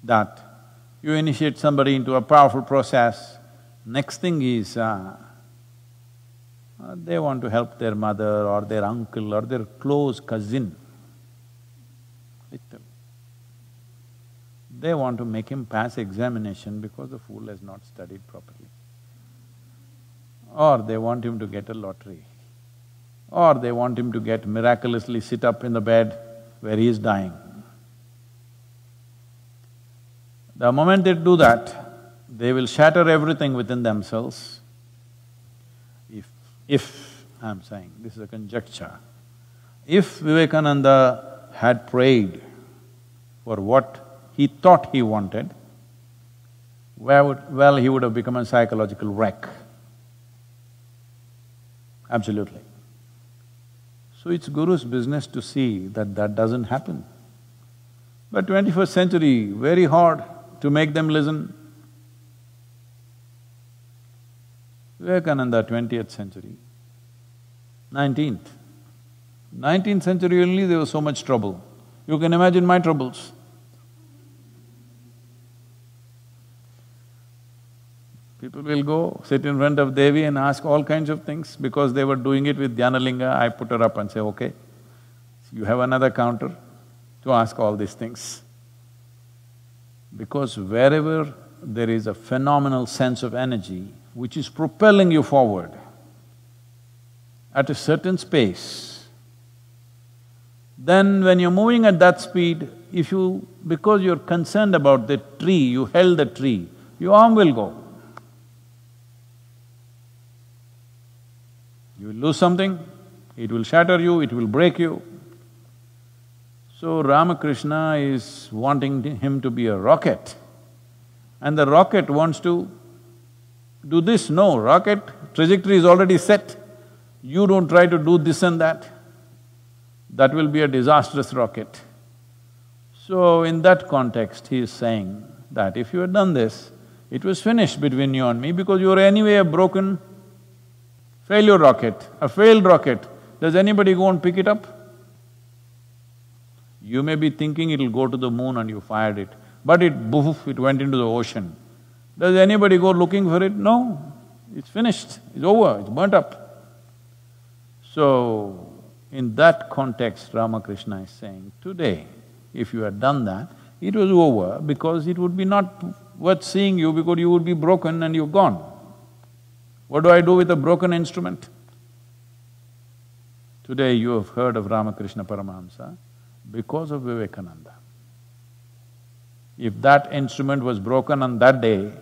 that you initiate somebody into a powerful process, next thing is, they want to help their mother or their uncle or their close cousin. They want to make him pass examination because the fool has not studied properly. Or they want him to get a lottery. Or they want him to get miraculously sit up in the bed where he is dying. The moment they do that, they will shatter everything within themselves. If, I'm saying, this is a conjecture, if Vivekananda had prayed for what he thought he wanted, well, he would have become a psychological wreck. Absolutely. So it's Guru's business to see that that doesn't happen. But 21st century, very hard to make them listen. Vivekananda, 20th century, 19th. 19th century only there was so much trouble. You can imagine my troubles. People will go, sit in front of Devi and ask all kinds of things. Because they were doing it with Dhyanalinga, I put her up and say, okay, you have another counter to ask all these things. Because wherever there is a phenomenal sense of energy which is propelling you forward at a certain pace, then when you're moving at that speed, because you're concerned about the tree, you held the tree, your arm will go. You will lose something, it will shatter you, it will break you. So Ramakrishna is wanting him to be a rocket, and the rocket wants to do this. No, rocket trajectory is already set. You don't try to do this and that. That will be a disastrous rocket. So in that context, he is saying that if you had done this, it was finished between you and me because you were anyway a broken failure rocket, a failed rocket. Does anybody go and pick it up? You may be thinking it'll go to the moon and you fired it, but it went into the ocean. Does anybody go looking for it? No, it's finished, it's over, it's burnt up. So, in that context, Ramakrishna is saying, today, if you had done that, it was over because it would be not worth seeing you because you would be broken and you're gone. What do I do with a broken instrument? Today you have heard of Ramakrishna Paramahamsa because of Vivekananda. If that instrument was broken on that day,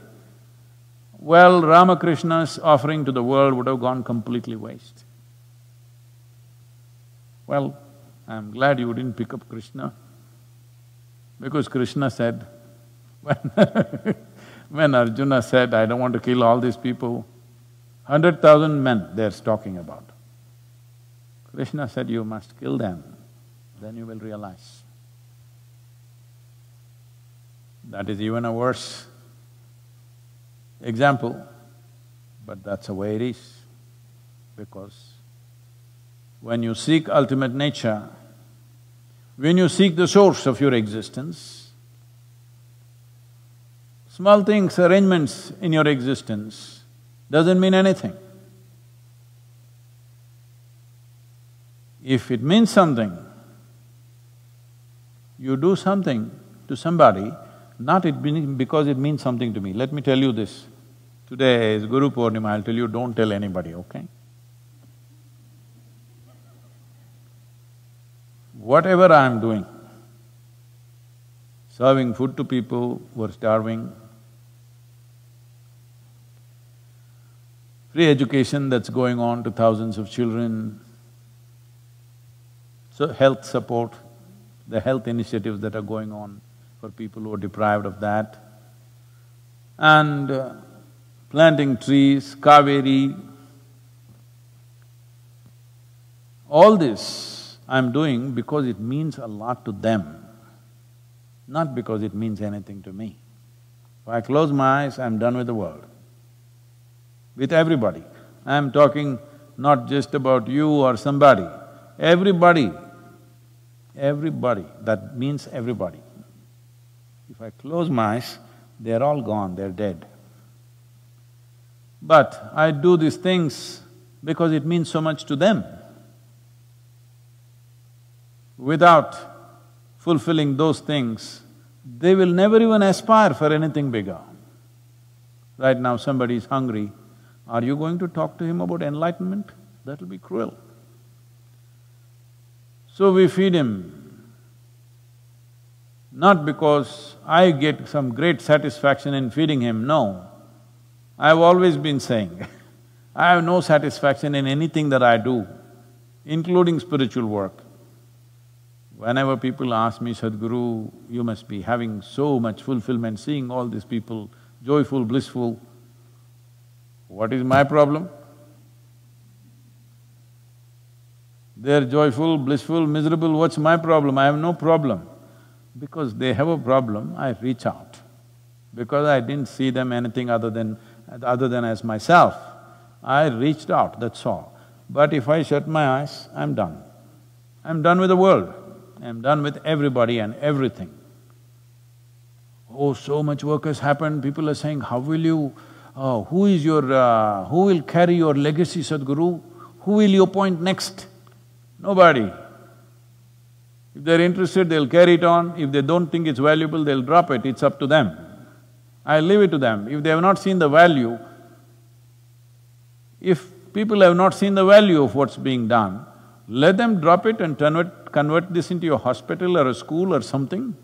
well, Ramakrishna's offering to the world would have gone completely waste. Well, I'm glad you didn't pick up Krishna, because Krishna said, when Arjuna said, I don't want to kill all these people, 100,000 men they're talking about. Krishna said, you must kill them, then you will realize. That is even a worse example, but that's the way it is. Because when you seek ultimate nature, when you seek the source of your existence, small things, arrangements in your existence doesn't mean anything. If it means something, you do something to somebody, not because it means something to me. Let me tell you this, today is Guru Pournima, I'll tell you, don't tell anybody, okay? Whatever I am doing, serving food to people who are starving, free education that's going on to thousands of children, so health support, the health initiatives that are going on for people who are deprived of that, and planting trees, Kaveri, all this I'm doing because it means a lot to them, not because it means anything to me. If I close my eyes, I'm done with the world, with everybody. I'm talking not just about you or somebody, everybody, that means everybody. If I close my eyes, they're all gone, they're dead. But I do these things because it means so much to them. Without fulfilling those things, they will never even aspire for anything bigger. Right now somebody is hungry, are you going to talk to him about enlightenment? That'll be cruel. So we feed him, not because I get some great satisfaction in feeding him, no. I've always been saying, I have no satisfaction in anything that I do, including spiritual work. Whenever people ask me, Sadhguru, you must be having so much fulfillment, seeing all these people joyful, blissful, what is my problem? They're joyful, blissful, miserable, what's my problem? I have no problem. Because they have a problem, I reach out. Because I didn't see them anything other than as myself, I reached out, that's all. But if I shut my eyes, I'm done. I'm done with the world. I'm done with everybody and everything. Oh, so much work has happened, people are saying, how will you… who will carry your legacy, Sadhguru? Who will you appoint next? Nobody. If they're interested, they'll carry it on. If they don't think it's valuable, they'll drop it, it's up to them. I leave it to them. If they have not seen the value, if people have not seen the value of what's being done, let them drop it and convert this into a hospital or a school or something.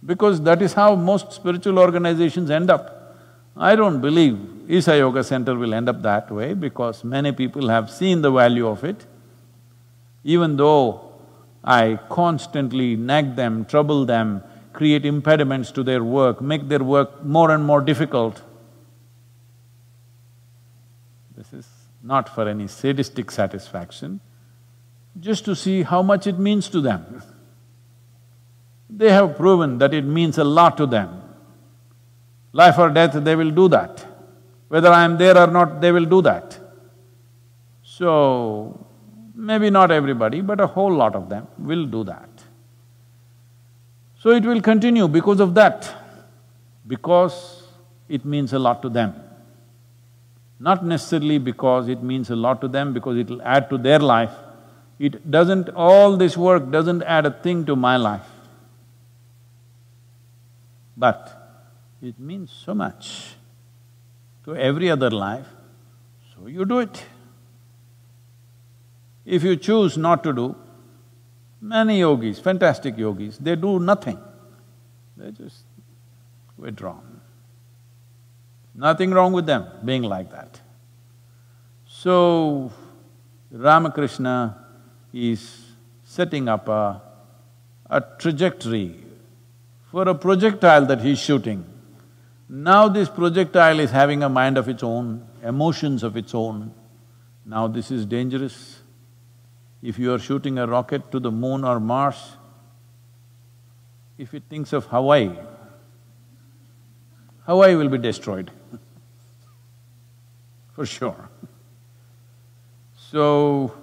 Because that is how most spiritual organizations end up. I don't believe Isha Yoga Center will end up that way because many people have seen the value of it. Even though I constantly nag them, trouble them, create impediments to their work, make their work more and more difficult. This is not for any sadistic satisfaction, just to see how much it means to them. They have proven that it means a lot to them. Life or death, they will do that. Whether I am there or not, they will do that. So, maybe not everybody, but a whole lot of them will do that. So it will continue because of that, because it means a lot to them. Not necessarily because it means a lot to them, because it'll add to their life. It doesn't… all this work doesn't add a thing to my life. But it means so much to every other life, so you do it. If you choose not to do, many yogis, fantastic yogis, they do nothing, they just withdraw. Nothing wrong with them being like that. So, Ramakrishna is setting up a trajectory for a projectile that he's shooting. Now this projectile is having a mind of its own, emotions of its own. Now this is dangerous. If you are shooting a rocket to the moon or Mars, if it thinks of Hawaii, Hawaii will be destroyed for sure. So,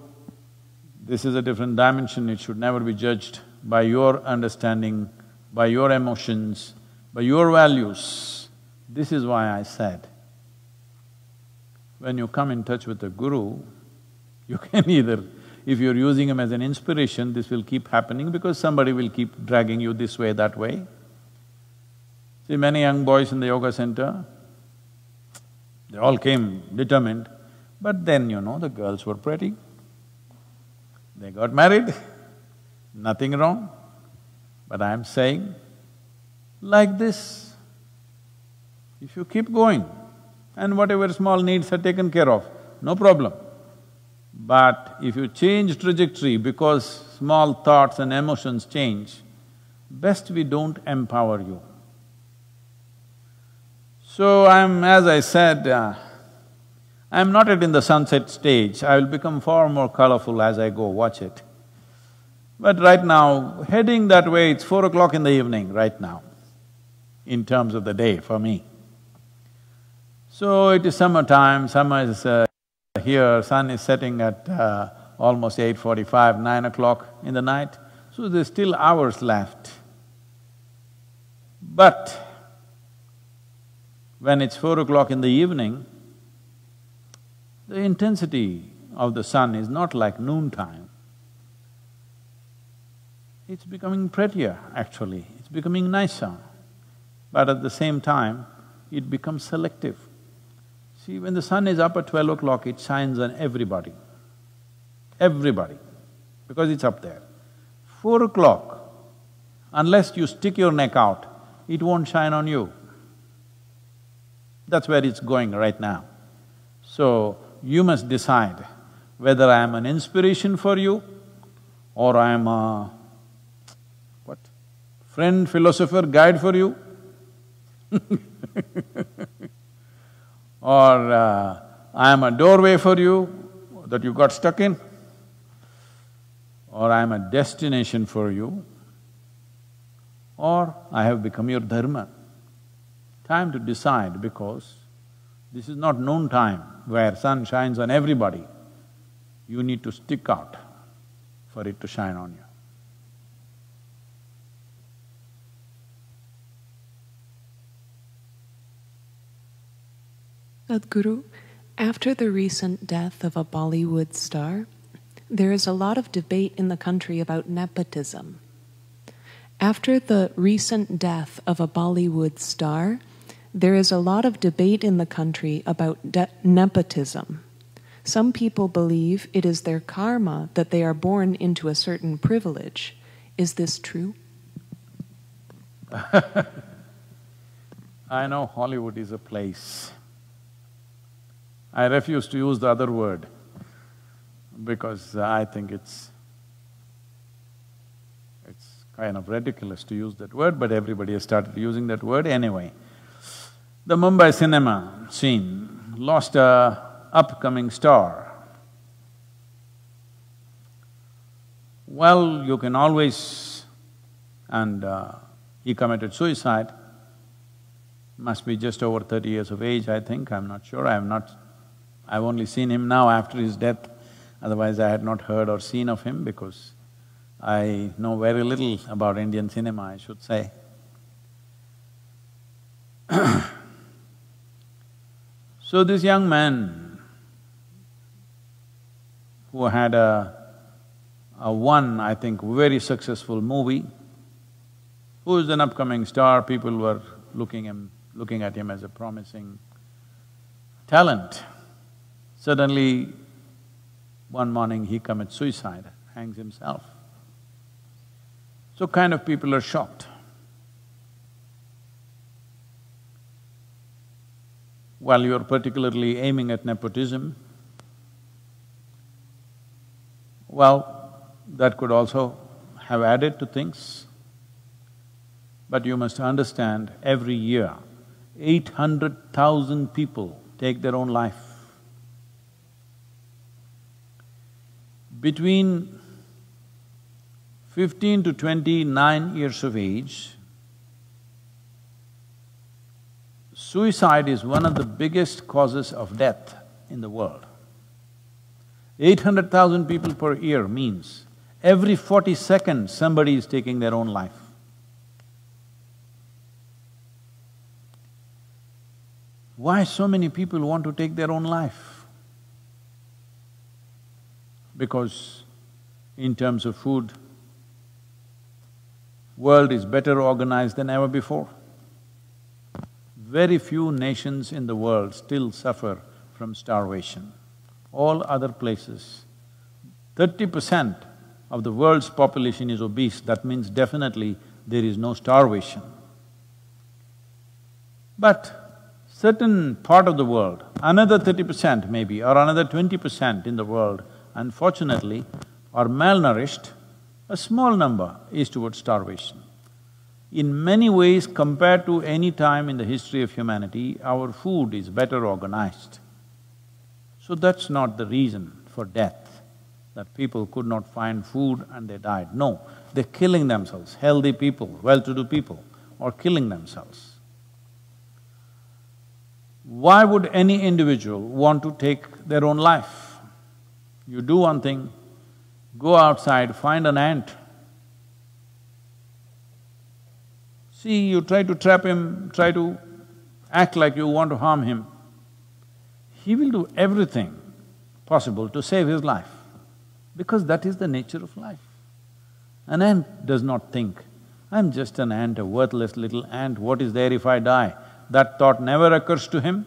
this is a different dimension, it should never be judged by your understanding, by your emotions, by your values. This is why I said, when you come in touch with a guru, you can either… if you're using him as an inspiration, this will keep happening because somebody will keep dragging you this way, that way. See, many young boys in the yoga center, they all came determined, but then, the girls were pretty. They got married, nothing wrong. But I'm saying, like this, if you keep going and whatever small needs are taken care of, no problem. But if you change trajectory because small thoughts and emotions change, best we don't empower you. So as I said, I'm not yet in the sunset stage, I will become far more colorful as I go, watch it. But right now, heading that way, it's 4 o'clock in the evening right now, in terms of the day for me. So it is summertime, summer is here, sun is setting at almost 8:45, 9 o'clock in the night, so there's still hours left. But when it's 4 o'clock in the evening, the intensity of the sun is not like noontime. It's becoming prettier, actually, it's becoming nicer. But at the same time, it becomes selective. See, when the sun is up at 12 o'clock, it shines on everybody, because it's up there. 4 o'clock, unless you stick your neck out, it won't shine on you. That's where it's going right now. So, you must decide whether I am an inspiration for you or I am a… what? Friend, philosopher, guide for you or I am a doorway for you that you got stuck in, or I am a destination for you, or I have become your dharma. Time to decide, because this is not noon time where sun shines on everybody. You need to stick out for it to shine on you. Sadhguru, after the recent death of a Bollywood star, there is a lot of debate in the country about nepotism. After the recent death of a Bollywood star, there is a lot of debate in the country about nepotism. Some people believe it is their karma that they are born into a certain privilege. Is this true? I know Hollywood is a place. I refuse to use the other word because I think it's kind of ridiculous to use that word, but everybody has started using that word anyway. The Mumbai cinema scene lost a upcoming star. Well, you can always… and he committed suicide, must be just over 30 years of age, I think, I'm not sure, I've only seen him now after his death, otherwise I had not heard or seen of him because I know very little about Indian cinema, I should say. So this young man who had a one, I think, very successful movie, who is an upcoming star, people were looking at him as a promising talent. Suddenly, one morning he commits suicide, hangs himself. So kind of people are shocked. While you're particularly aiming at nepotism, well, that could also have added to things. But you must understand, every year, 800,000 people take their own life. Between 15 to 29 years of age, suicide is one of the biggest causes of death in the world. 800,000 people per year means every 40 seconds somebody is taking their own life. Why so many people want to take their own life? Because in terms of food, world is better organized than ever before. Very few nations in the world still suffer from starvation. All other places, 30% of the world's population is obese, that means definitely there is no starvation. But certain part of the world, another 30% maybe, or another 20% in the world, unfortunately, are malnourished, a small number is towards starvation. In many ways, compared to any time in the history of humanity, our food is better organized. So that's not the reason for death, that people could not find food and they died. No, they're killing themselves. Healthy people, well-to-do people are killing themselves. Why would any individual want to take their own life? You do one thing, go outside, find an ant. See, you try to trap him, try to act like you want to harm him. He will do everything possible to save his life, because that is the nature of life. An ant does not think, I'm just an ant, a worthless little ant, what is there if I die? That thought never occurs to him,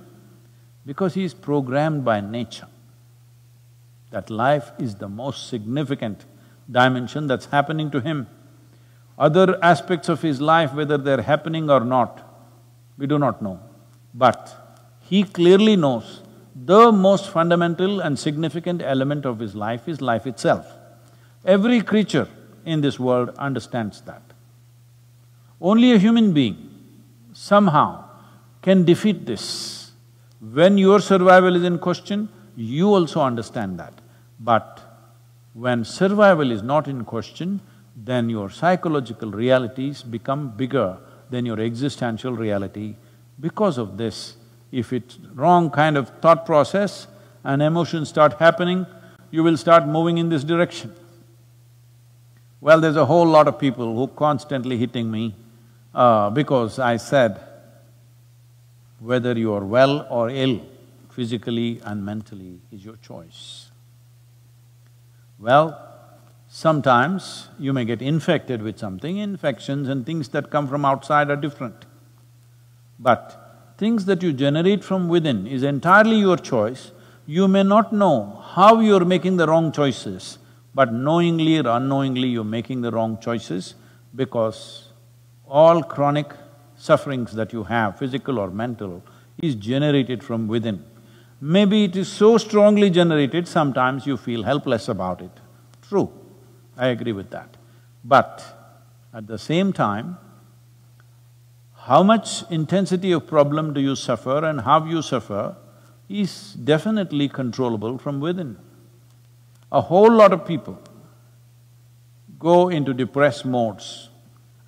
because he is programmed by nature. That life is the most significant dimension that's happening to him. Other aspects of his life, whether they're happening or not, we do not know. But he clearly knows the most fundamental and significant element of his life is life itself. Every creature in this world understands that. Only a human being somehow can defeat this. When your survival is in question, you also understand that. But when survival is not in question, then your psychological realities become bigger than your existential reality. Because of this, if it's wrong kind of thought process and emotions start happening, you will start moving in this direction. Well, there's a whole lot of people who constantly hitting me because I said, whether you are well or ill, physically and mentally, is your choice. Well, sometimes you may get infected with something, infections and things that come from outside are different. But things that you generate from within is entirely your choice. You may not know how you're making the wrong choices, but knowingly or unknowingly you're making the wrong choices, because all chronic sufferings that you have, physical or mental, is generated from within. Maybe it is so strongly generated, sometimes you feel helpless about it. True, I agree with that. But At the same time, how much intensity of problem do you suffer and how you suffer is definitely controllable from within. A whole lot of people go into depressed modes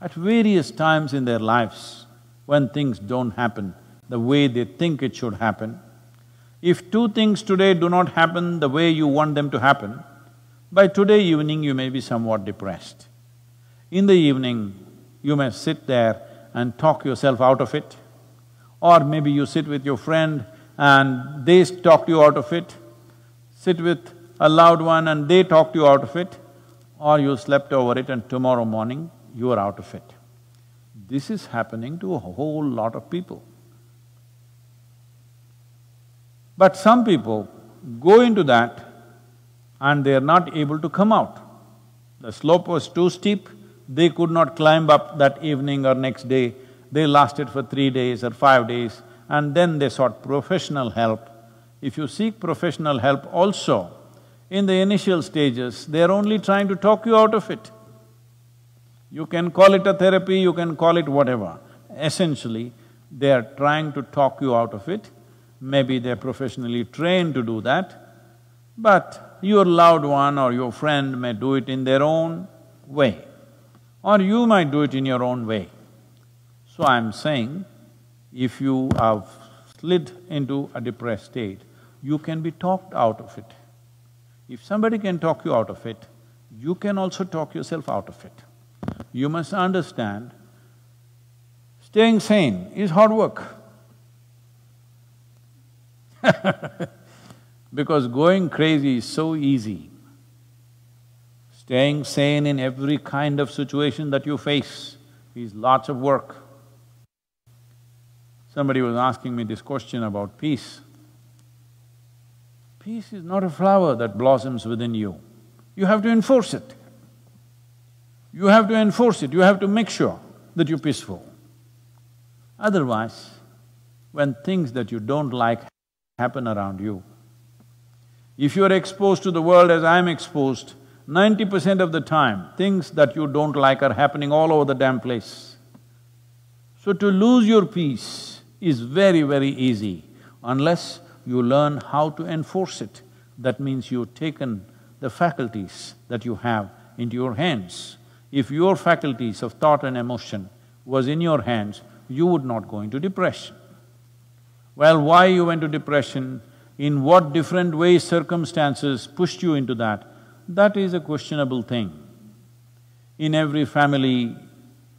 at various times in their lives when things don't happen the way they think it should happen. If two things today do not happen the way you want them to happen, by today evening you may be somewhat depressed. In the evening, you may sit there and talk yourself out of it, or maybe you sit with your friend and they talk you out of it, sit with a loved one and they talked you out of it, or you slept over it and tomorrow morning you are out of it. This is happening to a whole lot of people. But some people go into that and they are not able to come out. The slope was too steep, they could not climb up that evening or next day, they lasted for 3 days or 5 days and then they sought professional help. If you seek professional help also, in the initial stages, they are only trying to talk you out of it. You can call it a therapy, you can call it whatever. Essentially, they are trying to talk you out of it. Maybe they're professionally trained to do that, but your loved one or your friend may do it in their own way, or you might do it in your own way. So I'm saying, if you have slid into a depressed state, you can be talked out of it. If somebody can talk you out of it, you can also talk yourself out of it. You must understand, staying sane is hard work. Because going crazy is so easy. Staying sane in every kind of situation that you face is lots of work. Somebody was asking me this question about peace. Peace is not a flower that blossoms within you. You have to enforce it. You have to enforce it, you have to make sure that you're peaceful. Otherwise, when things that you don't like happen around you, if you are exposed to the world as I'm exposed, 90% of the time, things that you don't like are happening all over the damn place. So to lose your peace is very, very easy unless you learn how to enforce it. That means you've taken the faculties that you have into your hands. If your faculties of thought and emotion was in your hands, you would not go into depression. Well, why you went to depression, in what different ways circumstances pushed you into that is a questionable thing. In every family,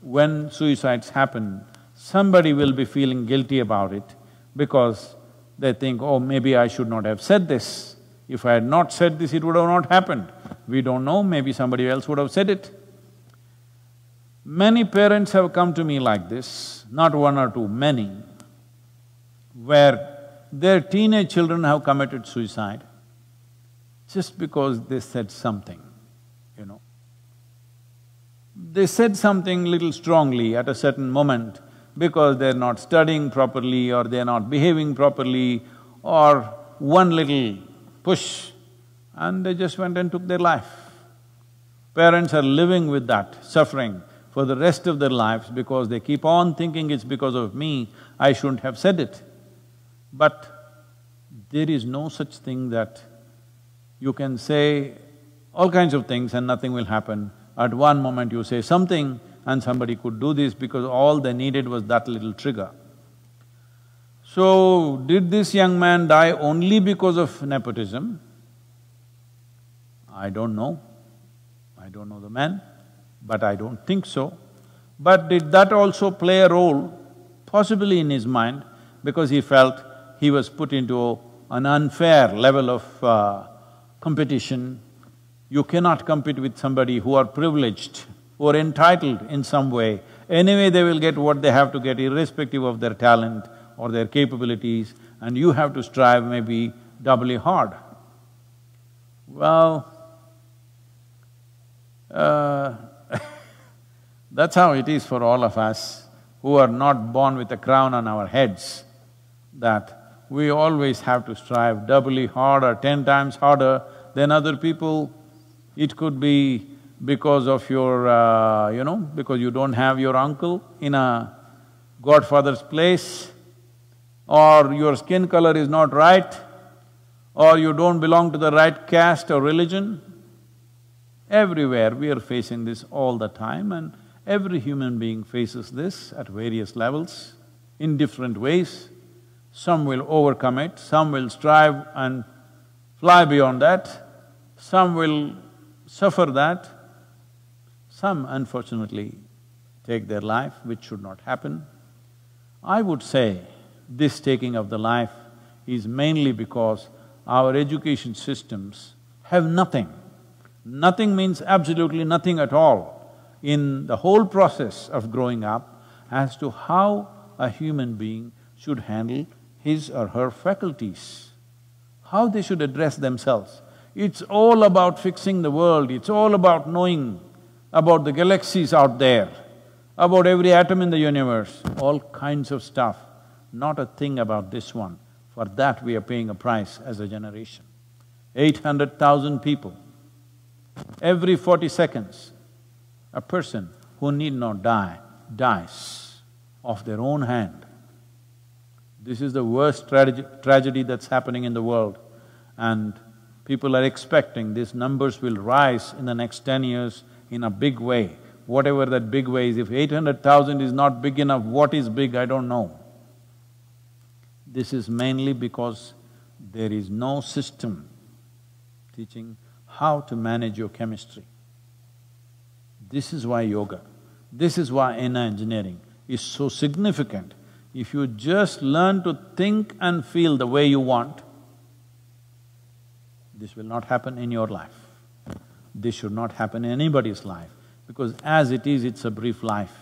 when suicides happen, somebody will be feeling guilty about it because they think, oh, maybe I should not have said this. If I had not said this, it would have not happened. We don't know, maybe somebody else would have said it. Many parents have come to me like this, not one or two, many, where their teenage children have committed suicide just because they said something, you know. They said something little strongly at a certain moment because they're not studying properly or they're not behaving properly or one little push and they just went and took their life. Parents are living with that suffering for the rest of their lives because they keep on thinking it's because of me, I shouldn't have said it. But there is no such thing that you can say all kinds of things and nothing will happen. At one moment you say something and somebody could do this because all they needed was that little trigger. So, did this young man die only because of nepotism? I don't know. I don't know the man, but I don't think so. But did that also play a role? Possibly in his mind, because he felt he was put into an unfair level of competition. You cannot compete with somebody who are privileged, who are entitled in some way. Anyway, they will get what they have to get irrespective of their talent or their capabilities, and you have to strive maybe doubly hard. Well, that's how it is for all of us who are not born with a crown on our heads, that we always have to strive doubly hard or 10 times harder than other people. It could be because of your, because you don't have your uncle in a godfather's place, or your skin color is not right, or you don't belong to the right caste or religion. Everywhere we are facing this all the time, and every human being faces this at various levels, in different ways. Some will overcome it, some will strive and fly beyond that, some will suffer that, some unfortunately take their life, which should not happen. I would say this taking of the life is mainly because our education systems have nothing. Nothing means absolutely nothing at all in the whole process of growing up as to how a human being should handle his or her faculties, how they should address themselves. It's all about fixing the world, it's all about knowing about the galaxies out there, about every atom in the universe, all kinds of stuff, not a thing about this one. For that we are paying a price as a generation. 800,000 people, every 40 seconds, a person who need not die, dies of their own hand. This is the worst tragedy that's happening in the world, and people are expecting these numbers will rise in the next 10 years in a big way. Whatever that big way is, if 800,000 is not big enough, what is big, I don't know. This is mainly because there is no system teaching how to manage your chemistry. This is why yoga, this is why inner engineering is so significant. If you just learn to think and feel the way you want, this will not happen in your life. This should not happen in anybody's life, because as it is, it's a brief life.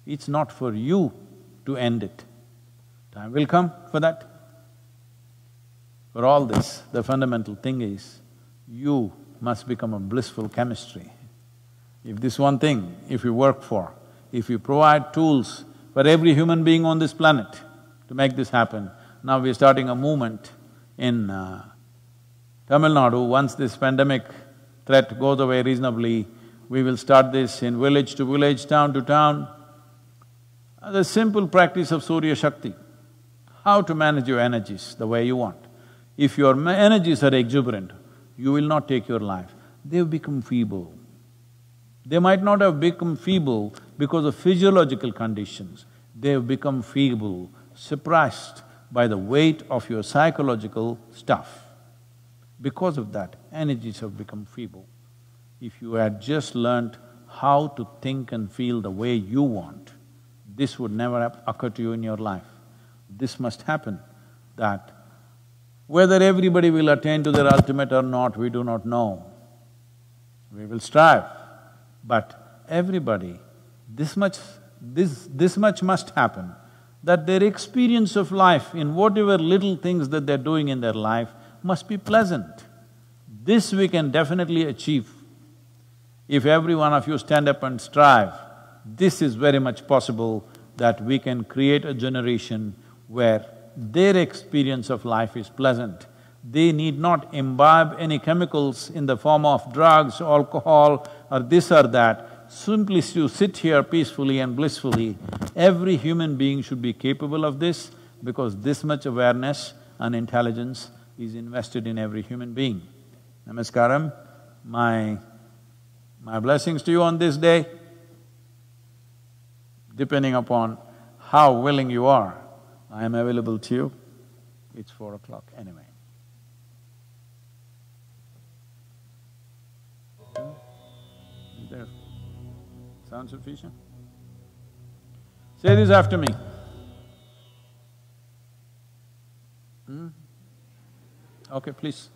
It's not for you to end it. Time will come for that. For all this, the fundamental thing is, you must become a blissful chemistry. If this one thing, if you work for, if you provide tools for every human being on this planet to make this happen, now we're starting a movement in Tamil Nadu. Once this pandemic threat goes away reasonably, we will start this in village to village, town to town. The simple practice of Surya Shakti, how to manage your energies the way you want. If your energies are exuberant, you will not take your life. They've become feeble. They might not have become feeble because of physiological conditions. They've become feeble, suppressed by the weight of your psychological stuff. Because of that, energies have become feeble. If you had just learnt how to think and feel the way you want, this would never occur to you in your life. This must happen, that whether everybody will attain to their ultimate or not, we do not know. We will strive, but everybody, this much must happen, that their experience of life in whatever little things that they're doing in their life must be pleasant. This we can definitely achieve. If every one of you stand up and strive, this is very much possible that we can create a generation where their experience of life is pleasant. They need not imbibe any chemicals in the form of drugs, alcohol or this or that. Simply to sit here peacefully and blissfully, every human being should be capable of this, because this much awareness and intelligence is invested in every human being. Namaskaram, my blessings to you on this day. Depending upon how willing you are, I am available to you. It's 4 o'clock anyway. Is there sound sufficient? Say this after me. Okay, please.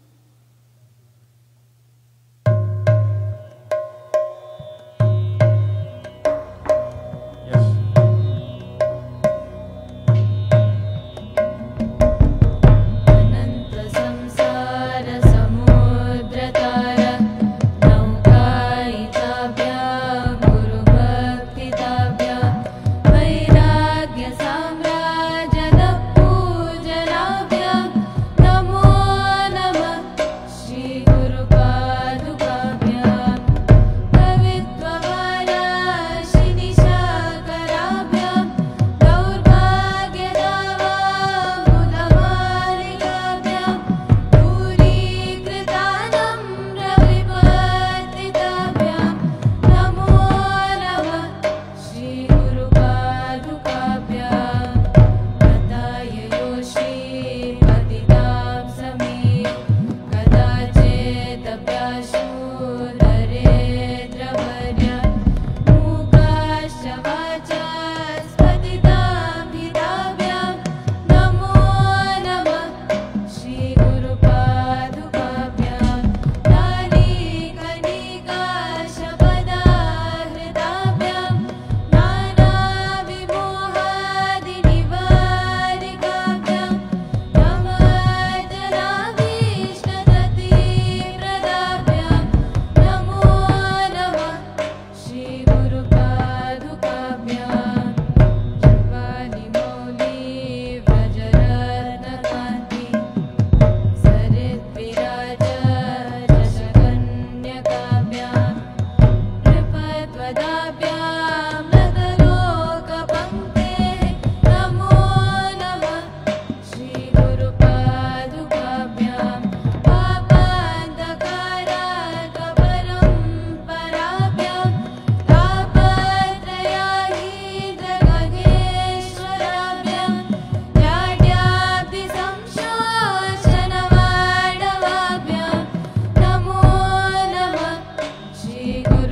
Namo Namah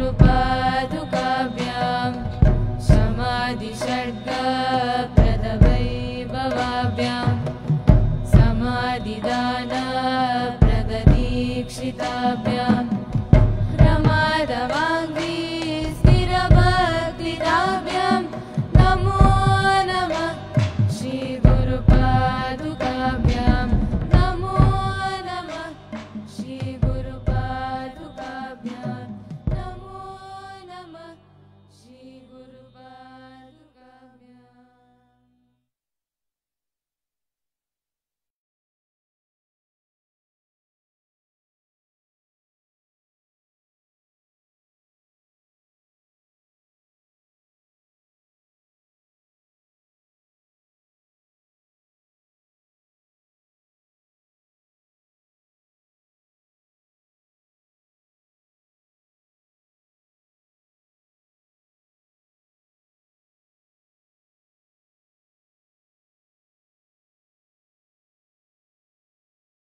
कृपा